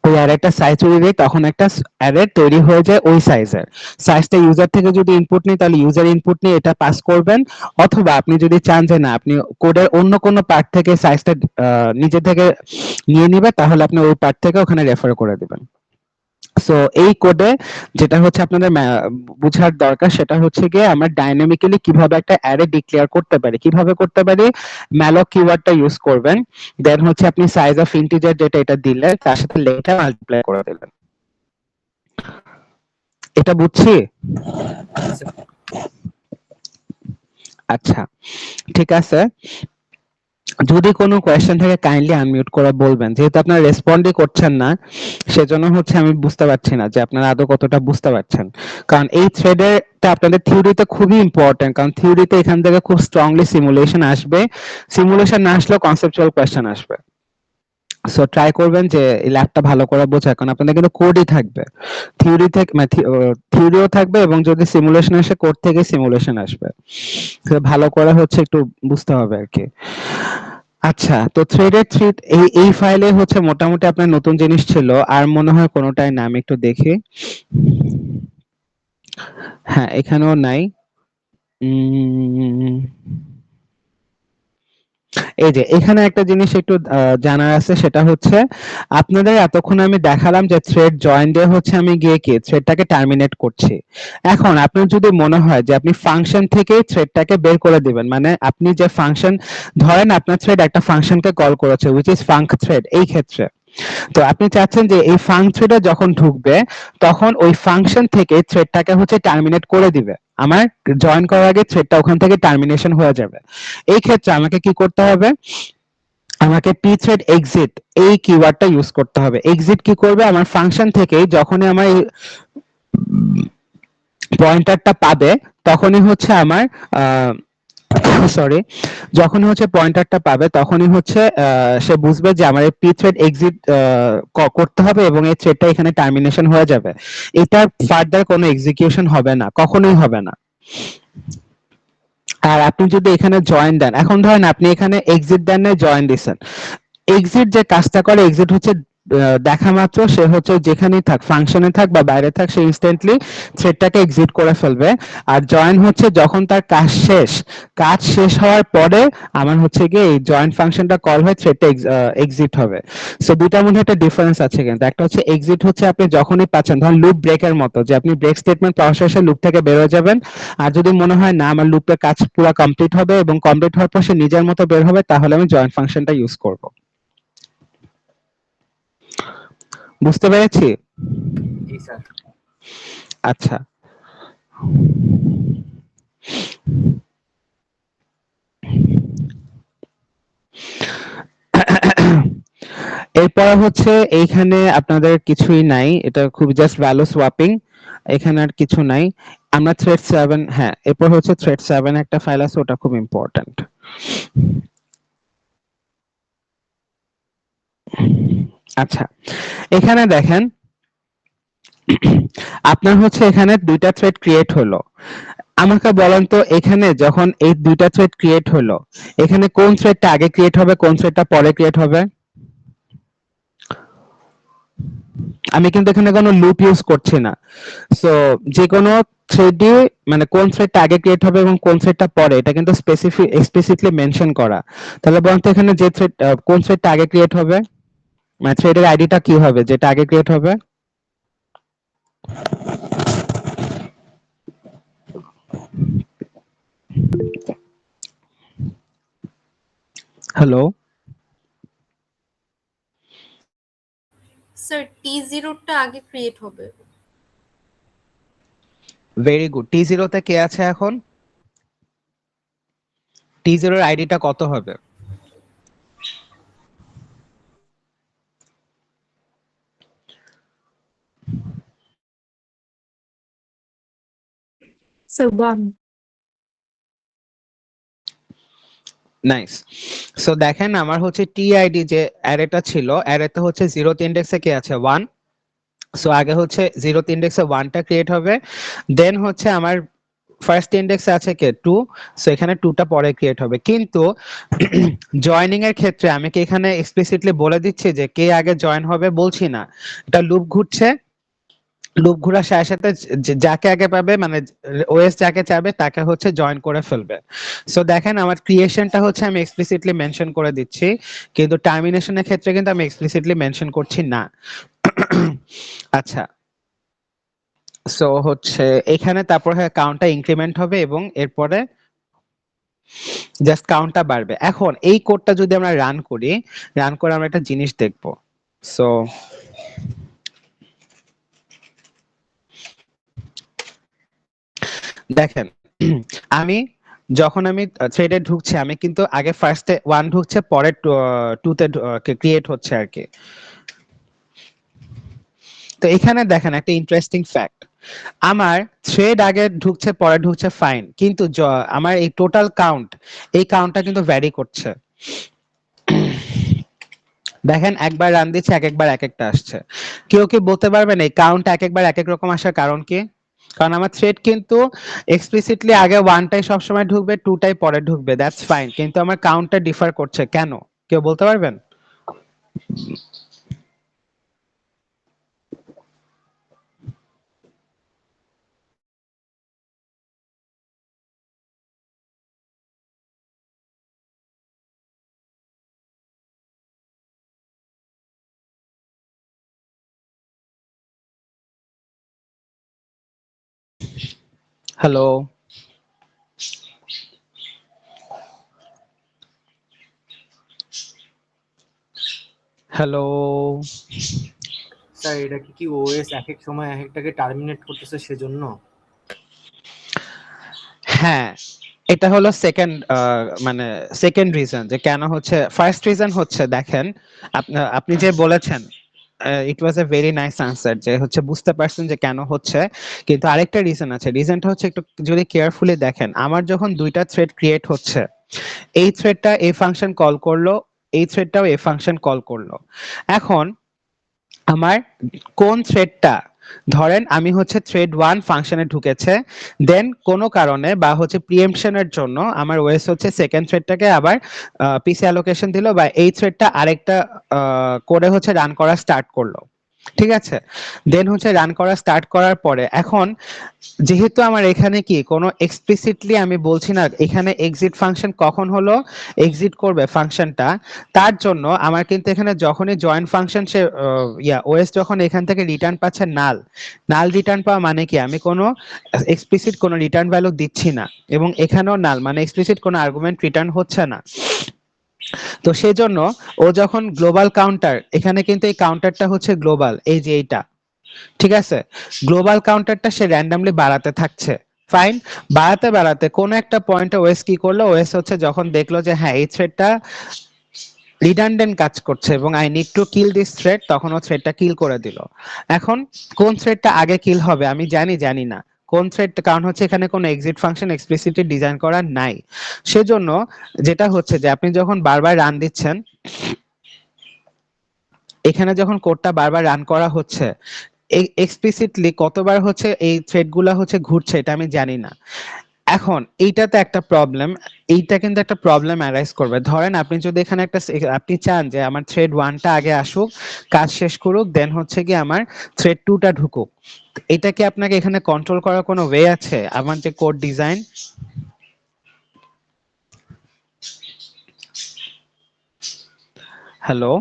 ওই অ্যারেটা সাইজ উড়িয়ে দিই, তখন একটা অ্যারে তৈরি হয়ে যায় ওই সাইজের। সাইজটা ইউজার থেকে যদি ইনপুট নিই তাহলে ইউজার ইনপুট নিয়ে এটা পাস করবেন, অথবা আপনি যদি চান যে না আপনি কোডের অন্য কোনো পার্ট থেকে সাইজটা নিজে থেকে নিয়ে নিবে, তাহলে আপনি ওই পার্ট থেকে ওখানে রেফার করে দিবেন। সো এই কোডে যেটা হচ্ছে আপনাদের বোঝার দরকার সেটা হচ্ছে গিয়ে আমরা ডাইনামিক্যালি কিভাবে একটা অ্যারে ডিক্লেয়ার করতে পারি, কিভাবে করতে পারি, ম্যালক কিওয়ার্ডটা ইউজ করবেন, দেন হচ্ছে আপনি সাইজ অফ ইন্টিজার যেটা এটা দিলে তার সাথে লেটা মাল্টিপ্লাই করে দিলেন। এটা বুঝছি? জি স্যার। আচ্ছা ঠিক আছে, যদি কোনো কোয়েশ্চেন থাকে কাইন্ডলি আনমিউট করে বলবেন, যেহেতু আপনারা রেসপন্ডই করছেন না সেজন্য হচ্ছে আমি বুঝতে পারছি না যে আপনারা আদৌ কতটা বুঝতে পারছেন। কারণ এই থ্রেডেরটা আপনাদের থিওরিতে খুবই ইম্পর্টেন্ট, কারণ থিওরিতে এখান থেকে খুব স্ট্রংলি সিমুলেশন আসবে, সিমুলেশন না আসলেও কনসেপচুয়াল কোয়েশ্চেন আসবে। সো ট্রাই করবেন যে এই ল্যাবটা ভালো করে বোঝা, কারণ আপনাদের কিন্তু কোডই থাকবে, থিওরি থেকে থিওরিও থাকবে এবং যদি সিমুলেশন আসে কোড থেকে সিমুলেশন আসবে। তো ভালো করে হচ্ছে একটু বুঝতে হবে আর কি। আচ্ছা তো থ্রেডের থ্রেড এই ফাইলে হচ্ছে মোটামুটি আপনার নতুন জিনিস ছিল, আর মনে হয় কোনোটাই না, আমি একটু দেখি। হ্যাঁ এখানেও নাই। উম, এই যে এখানে একটা জিনিস একটু জানার আছে, সেটা হচ্ছে আপনাদের এতক্ষণ আমি দেখালাম যে থ্রেড জয়েন দিয়ে হচ্ছে আমি গিয়ে কি থ্রেডটাকে টার্মিনেট করছি। এখন আপনার যদি মনে হয় যে আপনি ফাংশন থেকেই থ্রেডটাকে বের করে দিবেন, মানে আপনি যে ফাংশন, ধরেন আপনার থ্রেড একটা ফাংশনকে কল করেছে উইচ ইজ ফাঙ্ক থ্রেড, এই ক্ষেত্রে তো আপনি চাচ্ছেন যে এই ফাঙ্ক থ্রেডে যখন ঢুকবে তখন ওই ফাংশন থেকে থ্রেডটাকে হচ্ছে টার্মিনেট করে দিবে, আমার জয়েন করার আগে থ্রেডটা ওখান থেকে টার্মিনেশন হয়ে যাবে। এই ক্ষেত্রে আমাকে কি করতে হবে, আমাকে pthread exit এই কিওয়ার্ডটা ইউজ করতে হবে। এক্সিট কি করবে, আমার ফাংশন থেকে যখনই আমার পয়েন্টারটা পাবে তখনই হচ্ছে আমার সরি যখনই হচ্ছে পয়েন্টারটা পাবে তখনই হচ্ছে সে বুঝবে যে আমার এই pthread exit করতে হবে এবং এই থ্রেডটা এখানে টার্মিনেশন হয়ে যাবে। এটা ফার্দার কোনো এক্সিকিউশন হবে না, কখনোই হবে না। আর আপনি যদি এখানে জয়েন দেন, এখন ধরেন আপনি এখানে এক্সিট দেন না জয়েন দিছেন, এক্সিট যে কাজটা করে, এক্সিট হচ্ছে দেখা মাত্র সে হচ্ছে যেখানেই থাক ফাংশনে থাক বা বাইরে থাক সে ইনস্ট্যান্টলি থ্রেডটাকে এক্সিট করে ফেলবে। আর জয়েন হচ্ছে যখন তার কাজ শেষ হওয়ার পরে আমার হচ্ছে গিয়ে এই জয়েন ফাংশনটা কল হয়ে থ্রেডটা এক্সিট হবে। সো দুটার মধ্যে একটা ডিফারেন্স আছে, কিন্তু একটা হচ্ছে এক্সিট হচ্ছে আপনি যখনই পাচ্ছেন, ধরুন লুপ ব্রেকের মতো, যে আপনি ব্রেক স্টেটমেন্ট পাওয়ার শেষে লুপ থেকে বের হয়ে যাবেন, আর যদি মনে হয় না আমার লুপের কাজ পুরো কমপ্লিট হবে এবং কমপ্লিট হওয়ার পর সে নিজের মতো বের হবে, তাহলে আমি জয়েন ফাংশনটা ইউজ করব। বুঝতে পেরেছি? জি স্যার। আচ্ছা এরপর হচ্ছে এইখানে আপনাদের কিছুই নাই, এটা খুব জাস্ট ভ্যালু সোয়াপিং, এখানে আর কিছু নাই। আমরা থ্রেড 7, হ্যাঁ এরপর হচ্ছে থ্রেড 7 একটা ফাইল আছে, ওটা খুব ইম্পর্টেন্ট। আচ্ছা, এখানে দেখেন আপনার হচ্ছে এখানে দুইটা থ্রেড ক্রিয়েট হলো। আমাকে বলেন তো এখানে যখন এই দুইটা থ্রেড ক্রিয়েট হলো, এখানে কোন থ্রেডটা আগে ক্রিয়েট হবে, কোন থ্রেডটা পরে ক্রিয়েট হবে? আমি কিন্তু এখানে কোনো লুপ ইউজ করছি না। সো যে কোনো থ্রেডই মানে কোন থ্রেডটা আগে ক্রিয়েট হবে এবং কোন থ্রেডটা পরে, এটা কিন্তু এক্সপ্লিসিটলি মেনশন করা। তাহলে বলুন তো এখানে যে থ্রেড কোন থ্রেডটা আগে ক্রিয়েট হবে, মানে থ্রেডের আইডিটা কি হবে যেটা আগে ক্রিয়েট হবে? হ্যালো, স্যার T0 টা আগে ক্রিয়েট হবে। Very good. T0 তে কে আছে এখন? T0 এর আইডিটা কত হবে? Sir, 1. নাইস। সো দেখেন আমার হচ্ছে টিআইডি যে অ্যারেটা ছিল, অ্যারেতে হচ্ছে 0th ইন্ডেক্সে কে আছে? 1। সো আগে হচ্ছে 0th ইন্ডেক্সে 1টা ক্রিয়েট হবে, দেন হচ্ছে আমার ফার্স্ট ইন্ডেক্সে আছে কে? 2। সো এখানে 2টা পরে ক্রিয়েট হবে। কিন্তু জয়েনিং এর ক্ষেত্রে আমি কি এখানে এক্সপ্লিসিটলি বলে দিচ্ছি যে কে আগে জয়েন হবে? বলছি না, এটা লুপ ঘুরছে, লুপ ঘোরার সাথে সাথে যাকে আগে পাবে মানে ওএস যাকে চাবে তাকে হচ্ছে জয়েন করে ফেলবে। সো দেখেন আমার ক্রিয়েশনটা হচ্ছে আমি এক্সপ্লিসিটলি মেনশন করে দিচ্ছি, কিন্তু টার্মিনেশনের ক্ষেত্রে কিন্তু আমি এক্সপ্লিসিটলি মেনশন করছি না। আচ্ছা, সো হচ্ছে এখানে তারপর কাউন্টটা ইনক্রিমেন্ট হবে এবং এরপরে জাস্ট কাউন্টটা বাড়বে। এখন এই কোডটা যদি আমরা রান করি, রান করে আমরা একটা জিনিস দেখব। সো দেখেন আমি যখন আমি থ্রেডে ঢুকছি, আমি কিন্তু আগে ফার্স্টে 1 ঢুকছে, পরে 2 তে ক্রিয়েট হচ্ছে আর কি। তো এখানে দেখেন একটা ইন্টারেস্টিং ফ্যাক্ট, আমার থ্রেড আগে ঢুকছে পরে ঢুকছে ফাইন, কিন্তু আমার এই টোটাল কাউন্ট, এই কাউন্টটা কিন্তু ভ্যারি করছে। দেখেন একবার রান দিচ্ছে, একবার এক একটা আসছে। কেউ কি বলতে পারবেন এই কাউন্ট একবার এক এক রকম আসার কারণ কি? কারণ আমার থ্রেড কিন্তু এক্সপ্লিসিটলি আগে 1টাই সবসময় ঢুকবে, 2টাই পরে ঢুকবে, দ্যাটস ফাইন, কিন্তু আমার কাউন্টটা ডিফার করছে কেন? কেউ বলতে পারবেন? হ্যালো, হ্যালো, স্যার এটা কি ওএস এক এক সময় এক একটাকে টার্মিনেট করতেছে সেজন্য? হ্যাঁ এটা হলো সেকেন্ড মানে সেকেন্ড রিজন যে কেন হচ্ছে। ফার্স্ট রিজন হচ্ছে দেখেন আপনি যে বলেছেন ইট ওয়াজ এ ভেরি নাইস আনসার যে হচ্ছে বুঝতে পারছেন যে কেন হচ্ছে, কিন্তু আরেকটা রিজন আছে। রিজনটা হচ্ছে একটু যদি কেয়ারফুলি দেখেন, আমার যখন দুইটা থ্রেড ক্রিয়েট হচ্ছে, এই থ্রেডটা এই ফাংশন কল করলো, এই থ্রেডটাও এই ফাংশন কল করলো। এখন আমার কোন থ্রেডটা, ধরেন আমি হচ্ছে থ্রেড 1 ফাংশনে ঢুকেছে, দেন কোনো কারণে বা হচ্ছে প্রিএম্পশনের জন্য আমার ওএস হচ্ছে সেকেন্ড থ্রেডটাকে আবার পিসি অ্যালোকেশন দিল, বা এই থ্রেডটা আরেকটা করে হচ্ছে রান করা স্টার্ট করলো, ঠিক আছে? দেন হচ্ছে রান করা স্টার্ট করার পরে এখন যেহেতু আমার এখানে কি কোনো এক্সপ্লিসিটলি আমি বলছি না এখানে এক্সিট ফাংশন কখন হলো এক্সিট করবে ফাংশনটা, তার জন্য আমার কিন্তু এখানে যখনই জয়েন ফাংশন সে ওএস যখন এখান থেকে রিটার্ন পাচ্ছে নাল, নাল রিটার্ন পাওয়া মানে কি আমি কোনো এক্সপ্লিসিট কোনো রিটার্ন ভ্যালু দিচ্ছি না, এবং এখানেও নাল মানে এক্সপ্লিসিট কোনো আর্গুমেন্ট রিটার্ন হচ্ছে না। তো সেজন্য ও যখন গ্লোবাল কাউন্টার, এখানে কিন্তু এই কাউন্টারটা হচ্ছে গ্লোবাল, এই যে এইটা, ঠিক আছে? গ্লোবাল কাউন্টারটা সে র্যান্ডমলি বাড়াতে থাকছে, ফাইন। বাড়াতে বাড়াতে কোন একটা পয়েন্টে ওএস কি করলো, ওএস হচ্ছে যখন দেখলো যে হ্যাঁ এই থ্রেডটা রিডান্ডেন্ট কাজ করছে এবং I need to kill this thread, তখন ও থ্রেডটা কিল করে দিল। এখন কোন থ্রেডটা আগে কিল হবে আমি জানি না কোন থ্রেড, কারণ হচ্ছে এখানে কোনো এক্সিট ফাংশন এক্সপ্লিসিটলি ডিজাইন করা নাই। সেজন্য যেটা হচ্ছে যে আপনি যখন বারবার রান দিচ্ছেন, এখানে যখন কোডটা বারবার রান করা হচ্ছে, এক্সপ্লিসিটলি কতবার হচ্ছে এই থ্রেডগুলো হচ্ছে ঘুরছে এটা আমি জানি না। এখন এইটাতে একটা প্রবলেম, এইটা কিন্তু একটা প্রবলেম অ্যারাইজ করবে। ধরেন আপনি যদি এখানে আপনি চান যে আমার থ্রেড 1টা আগে আসুক, কাজ শেষ করুক, দেন হচ্ছে কি আমার থ্রেড 2টা ঢুকুক, এটা কি আপনাকে এখানে কন্ট্রোল করার কোনো ওয়ে আছে? আমার যে কোড ডিজাইন, হ্যালো,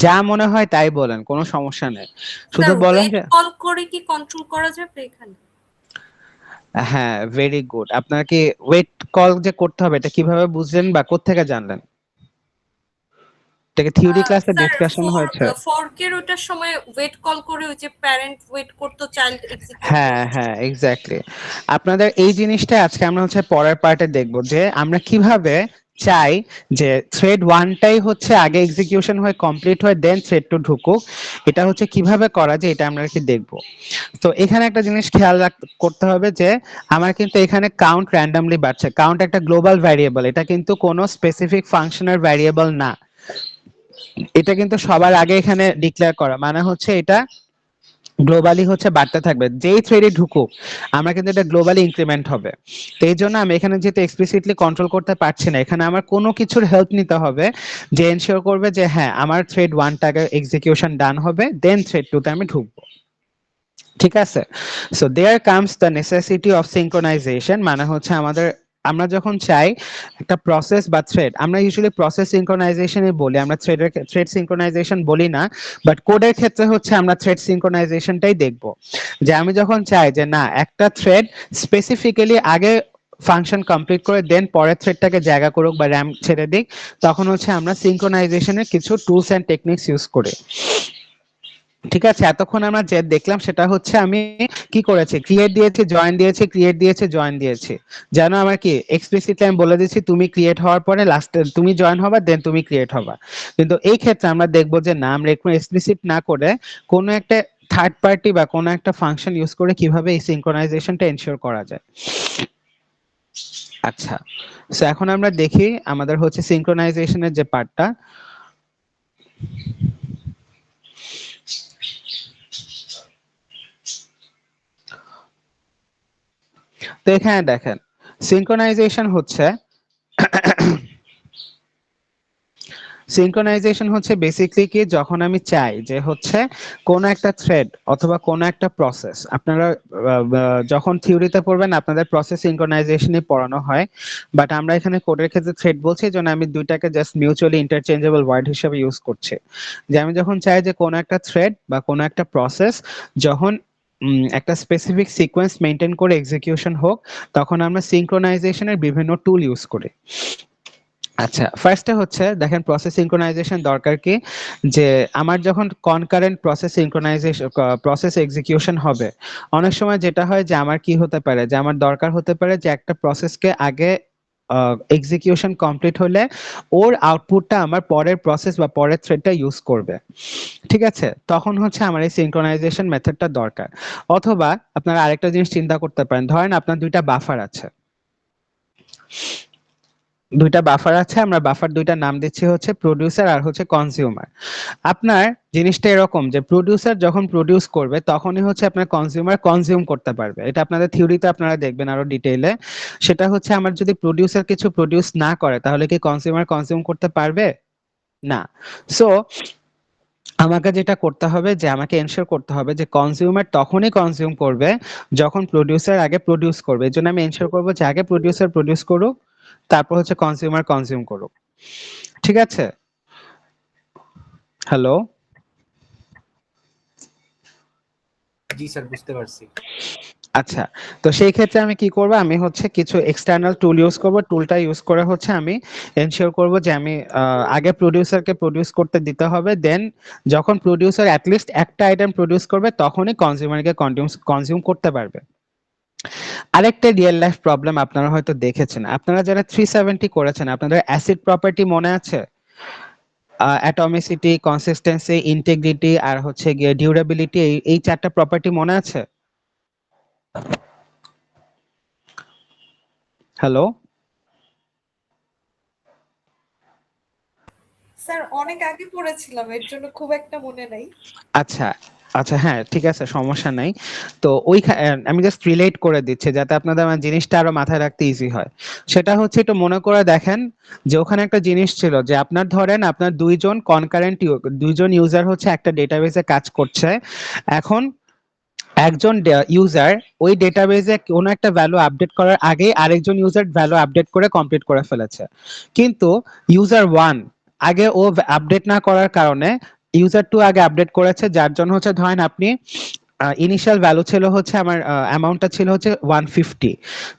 যা মনে হয় তাই বলেন, কোনো সমস্যা নেই, শুধু স্যার বলেন ওয়েট যে কল করে কি কন্ট্রোল করা যাবে এখানে? হ্যাঁ, ভেরি গুড। আপনার কি ওয়েট কল যে করতে হবে এটা কিভাবে বুঝলেন বা কোত্থেকে জানলেন? এটাকে থিওরি ক্লাসে স্যার ডিসকাশন হয়েছে। ফরকের ওটার সময় ওয়েট কল করে ওই যে প্যারেন্ট ওয়েট করতো চাইল্ড এক্সিকিউট হ্যাঁ হ্যাঁ, এক্স্যাক্টলি। আপনাদের এই জিনিসটা আজকে আমরা হচ্ছে পরের পার্টে দেখবো যে আমরা কিভাবে চাই যে থ্রেড 1টাই হচ্ছে আগে এক্সিকিউশন হয়ে কমপ্লিট হয়, দেন থ্রেড 2 ঢুকুক। এটা হচ্ছে কিভাবে করা যায় এটা আমরা কি দেখবো। তো এখানে একটা জিনিস খেয়াল করতে হবে যে আমার কিন্তু এখানে কাউন্ট র্যান্ডমলি বাড়ছে। কাউন্ট একটা গ্লোবাল ভ্যারিয়েবল, এটা কিন্তু কোনো স্পেসিফিক ফাংশনের ভ্যারিয়েবল না। এটা কিন্তু সবার আগে এখানে ডিক্লেয়ার করা, মানে হচ্ছে এটা গ্লোবালি হচ্ছে বাড়তে থাকবে, যেই থ্রেডে ঢুকুক আমরা কিন্তু এটা গ্লোবালি ইনক্রিমেন্ট হবে। তো এই জন্য আমি এখানে যেহেতু এক্সপ্লিসিটলি কন্ট্রোল করতে পারছি না, এখানে আমার কোনো কিছুর হেল্প নিতে হবে যে এনশিওর করবে যে হ্যাঁ আমার থ্রেড 1টাকে এক্সিকিউশন ডান হবে, দেন থ্রেড 2তে আমি ঢুকবো। ঠিক আছে? So there comes the necessity of synchronisation, মানে হচ্ছে আমরা যখন চাই একটা প্রসেস বা থ্রেড, আমরা ইউজুয়ালি প্রসেস সিনক্রোনাইজেশনই বলি, আমরা থ্রেড সিনক্রোনাইজেশন বলি না। বাট কোডের ক্ষেত্রে হচ্ছে আমরা থ্রেড সিনক্রোনাইজেশনটাই দেখব। যে আমি যখন চাই যে না একটা থ্রেড স্পেসিফিক্যালি আগে ফাংশন কমপ্লিট করে দেন পরের থ্রেডটাকে জায়গা করুক বা র্যাম ছেড়ে দিক, তখন হচ্ছে আমরা সিনক্রোনাইজেশনের কিছু টুলস এন্ড টেকনিক্স ইউজ করি। ঠিক আছে? এতক্ষণ আমরা যে দেখলাম সেটা হচ্ছে আমি কি করেছি, ক্রিয়েট দিয়েছি, জয়েন দিয়েছি, ক্রিয়েট দিয়েছি, জয়েন দিয়েছি। যেন আমার কি এক্সপ্লিসিটলি আমি বলে দিচ্ছি তুমি ক্রিয়েট হওয়ার পরে লাস্টে তুমি জয়েন হবা, দেন তুমি ক্রিয়েট হবা। কিন্তু এই ক্ষেত্রে আমরা দেখবো যে না, আমরা একটু এক্সপ্লিসিট না করে কোনো একটা থার্ড পার্টি বা কোনো একটা ফাংশন ইউজ করে কিভাবে এই সিনক্রোনাইজেশনটা এনশিওর করা যায়। আচ্ছা, সো এখন আমরা দেখি আমাদের হচ্ছে সিনক্রোনাইজেশনের যে পার্টটা। তো এখানে দেখেন সিনক্রোনাইজেশন হচ্ছে বেসিক্যালি কি, যখন আমি চাই যে হচ্ছে কোন একটা থ্রেড অথবা কোন একটা প্রসেস, আপনারা যখন থিওরিতে পড়বেন আপনাদের প্রসেস সিনক্রোনাইজেশনই পড়ানো হয়, বাট আমরা এখানে কোডের ক্ষেত্রে থ্রেড বলছি, জন্য আমি দুইটাকে জাস্ট মিউচুয়ালি ইন্টারচেঞ্জেবল ওয়ার্ড হিসেবে ইউজ করছি। যে আমি যখন চাই যে কোন একটা থ্রেড বা কোন একটা প্রসেস যখন একটা স্পেসিফিক সিকোয়েন্স মেনটেন করে এক্সিকিউশন হোক, তখন আমরা সিনক্রোনাইজেশনের বিভিন্ন টুল ইউজ করি। আচ্ছা, ফার্স্টে হচ্ছে দেখেন প্রসেস সিনক্রোনাইজেশন দরকার কি, যে আমার যখন কনকারেন্ট প্রসেস এক্সিকিউশন হবে, অনেক সময় যেটা হয় যে আমার কি হতে পারে, যে আমার দরকার হতে পারে যে একটা প্রসেসকে আগে এক্সিকিউশন কমপ্লিট হলে ওর আউটপুটটা আমার পরের প্রসেস বা পরের থ্রেডটা ইউজ করবে। ঠিক আছে? তখন হচ্ছে আমার এই সিনক্রোনাইজেশন মেথডটা দরকার। অথবা আপনারা আরেকটা জিনিস চিন্তা করতে পারেন, ধরেন আপনার দুইটা বাফার আছে, আমরা বাফার দুইটার নাম দিচ্ছি হচ্ছে প্রোডিউসার আর হচ্ছে কনজিউমার। আপনার জিনিসটা এরকম যে প্রোডিউসার যখন প্রোডিউস করবে তখনই হচ্ছে আপনার কনজিউমার কনজিউম করতে পারবে। এটা আপনাদের থিওরিতে আপনারা দেখবেন আরো ডিটেইলে। সেটা হচ্ছে আমার যদি প্রোডিউসার কিছু প্রোডিউস না করে তাহলে কি কনজিউমার কনজিউম করতে পারবে না। সো আমাকে যেটা করতে হবে যে আমাকে এনশিওর করতে হবে যে কনজিউমার তখনই কনজিউম করবে যখন প্রোডিউসার আগে প্রোডিউস করবে। এর জন্য আমি এনশিওর করবো যে আগে প্রোডিউসার প্রোডিউস করুক, তারপর হচ্ছে কনজিউমার কনজিউম করুক। ঠিক আছে? হ্যালো, জি স্যার, বুঝতে পারছি। আচ্ছা, তো সেই ক্ষেত্রে আমি কি করব, আমি হচ্ছে কিছু এক্সটার্নাল টুল ইউজ করব। টুলটা ইউজ করে হচ্ছে আমি এনশিওর করব যে আমি আগে প্রোডিউসারকে প্রোডিউস করতে দিতে হবে, দেন যখন প্রোডিউসার অ্যাটলিস্ট একটা আইটেম প্রোডিউস করবে তখনই কনজিউমারকে কনজিউম করতে পারবে। আরেকটা রিয়েল লাইফ প্রবলেম আপনারা হয়তো দেখেছেন, আপনারা যারা 370 করেছেন আপনাদের অ্যাসিড প্রপার্টি মনে আছে? অ্যাটমিসিটি, কনসিস্টেন্সি, ইন্টিগ্রিটি আর হচ্ছে গিয়ে ডিউরেবিলিটি, এই চারটা প্রপার্টি মনে আছে? হ্যালো, স্যার অনেক আগে পড়েছিলাম, এর জন্য খুব একটা মনে নাই। আচ্ছা আচ্ছা, হ্যাঁ ঠিক আছে, সমস্যা নাই। তো আমি জাস্ট রিলেট করে দিচ্ছি যাতে আপনাদের মানে জিনিসটা আরো মাথায় রাখতে ইজি হয়। সেটা হচ্ছে একটু মনে করে দেখেন যে ওখানে একটা জিনিস ছিল যে আপনার ধরেন আপনার দুইজন ইউজার হচ্ছে একটা ডেটাবেসে কাজ করছে। এখন একজন ইউজার ওই ডেটাবেসে কোনো একটা ভ্যালু আপডেট করার আগে আরেকজন ইউজার ভ্যালু আপডেট করে কমপ্লিট করে ফেলেছে, কিন্তু ইউজার ওয়ান আগে ও আপডেট না করার কারণে ইউজার টু আগে আপডেট করেছে, যার জন্য হচ্ছে ধরেন আপনি ইনিশিয়াল ভ্যালু ছিল হচ্ছে আমার অ্যামাউন্টটা ছিল হচ্ছে 150,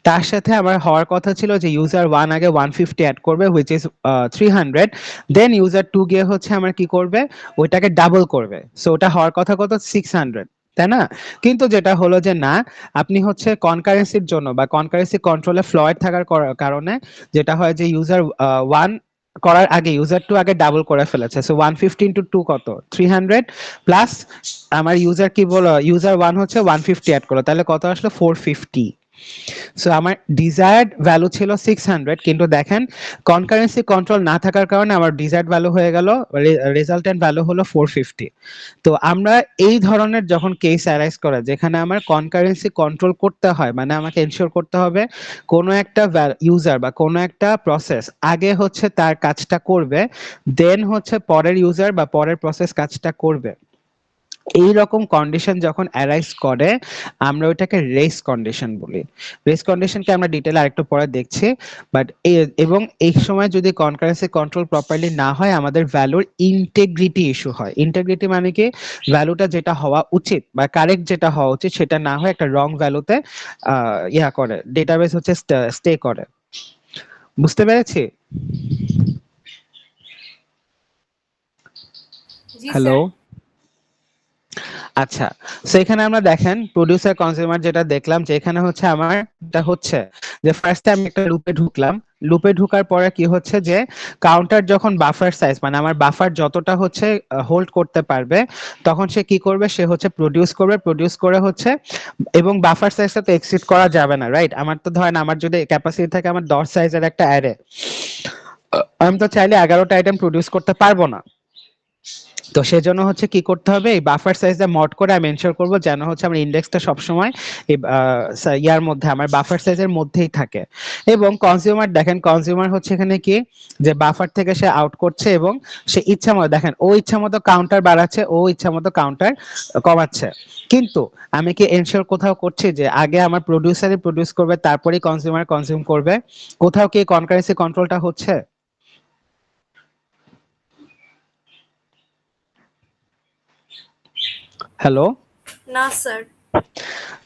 তার সাথে আমার হওয়ার কথা ছিল যে ইউজার ওয়ান আগে 150 অ্যাড করবে which is 300, then user two গিয়ে হচ্ছে আমার কি করবে ওইটাকে ডাবল করবে, সো ওটা হওয়ার কথা কত 600, তাই না? কিন্তু যেটা হলো যে না, আপনি হচ্ছে কনকারেন্সির জন্য বা কনকারেন্সি কন্ট্রোলে ফ্লয়েড থাকার কারণে যেটা হয় যে ইউজার ওয়ান করার আগে ইউজার টু আগে ডাবল করে ফেলেছে, সো 150 ইন্টু টু কত 300 প্লাস আমার ইউজার কি বলো ইউজার ওয়ান হচ্ছে 150 অ্যাড করলো, তাহলে কত আসলো 450। সো আমার ডিজায়ার্ড ভ্যালু ছিল 600, কিন্তু দেখেন কনকারেন্সি কন্ট্রোল না থাকার কারণে আমার ডিজায়ার্ড ভ্যালু হয়ে গেল, রেজাল্টেন্ট ভ্যালু হলো 450। তো আমরা এই ধরনের যখন কেস অ্যারাইজ করে যেখানে আমার কনকারেন্সি কন্ট্রোল করতে হয়, মানে আমাকে এনশিওর করতে হবে কোনো একটা ইউজার বা কোনো একটা প্রসেস আগে হচ্ছে তার কাজটা করবে, দেন হচ্ছে পরের ইউজার বা পরের প্রসেস কাজটা করবে, এই রকম কন্ডিশন যখন অ্যারাইজ করে আমরা ওইটাকে রেস কন্ডিশন বলি। রেস কন্ডিশনকে আমরা ডিটেইলে আরেকটু পরে দেখছি, বাট এবং এই সময় যদি কনকারেন্সি কন্ট্রোল প্রপারলি না হয় আমাদের ভ্যালুর ইন্টিগ্রিটি ইস্যু হয়। ইন্টিগ্রিটি মানে কি, ভ্যালুটা যেটা হওয়া উচিত বা কারেক্ট যেটা হওয়া উচিত সেটা না হয় একটা রং ভ্যালুতে ইয়া করে, ডেটাবেস হচ্ছে স্টে করে। বুঝতে পেরেছি? জি হ্যালো, স্যার। আচ্ছা, সেখানে আমরা দেখেন প্রোডিউসার কনজিউমার যেটা দেখলাম যে এখানে হচ্ছে আমার এটা হচ্ছে যে ফার্স্টে আমি একটা লুপে ঢুকলাম, লুপে ঢোকার পরে কি হচ্ছে যে কাউন্টার যখন বাফার সাইজ মানে আমার বাফার যতটা হচ্ছে হোল্ড করতে পারবে তখন সে কি করবে, সে হচ্ছে প্রডিউস করে হচ্ছে, এবং বাফার সাইজটা তো এক্সিড করা যাবে না, রাইট? আমার তো ধরেন আমার যদি ক্যাপাসিটি থাকে আমার 10 সাইজের একটা অ্যারে, আমি তো চাইলে 11টা আইটেম প্রডিউস করতে পারবো না। তো সেজন্য হচ্ছে কি করতে হবে, এই বাফার সাইজটা মড করে আমি এনশিওর করব যেন হচ্ছে আমার ইন্ডেক্সটা সবসময় এই ইয়ার মধ্যে আমার বাফার সাইজের মধ্যেই থাকে। এবং কনজিউমার দেখেন, কনজিউমার হচ্ছে এখানে কি যে বাফার থেকে সে আউট করছে এবং সে ইচ্ছা মতো দেখেন ও ইচ্ছা মতো কাউন্টার বাড়াচ্ছে, ও ইচ্ছা মতো কাউন্টার কমাচ্ছে, কিন্তু আমি কি এনশিওর কোথাও করছি যে আগে আমার প্রোডিউসারই প্রডিউস করবে তারপরেই কনজিউমার কনজিউম করবে? কোথাও কি কনকারেন্সি কন্ট্রোলটা হচ্ছে? হ্যালো, না স্যার।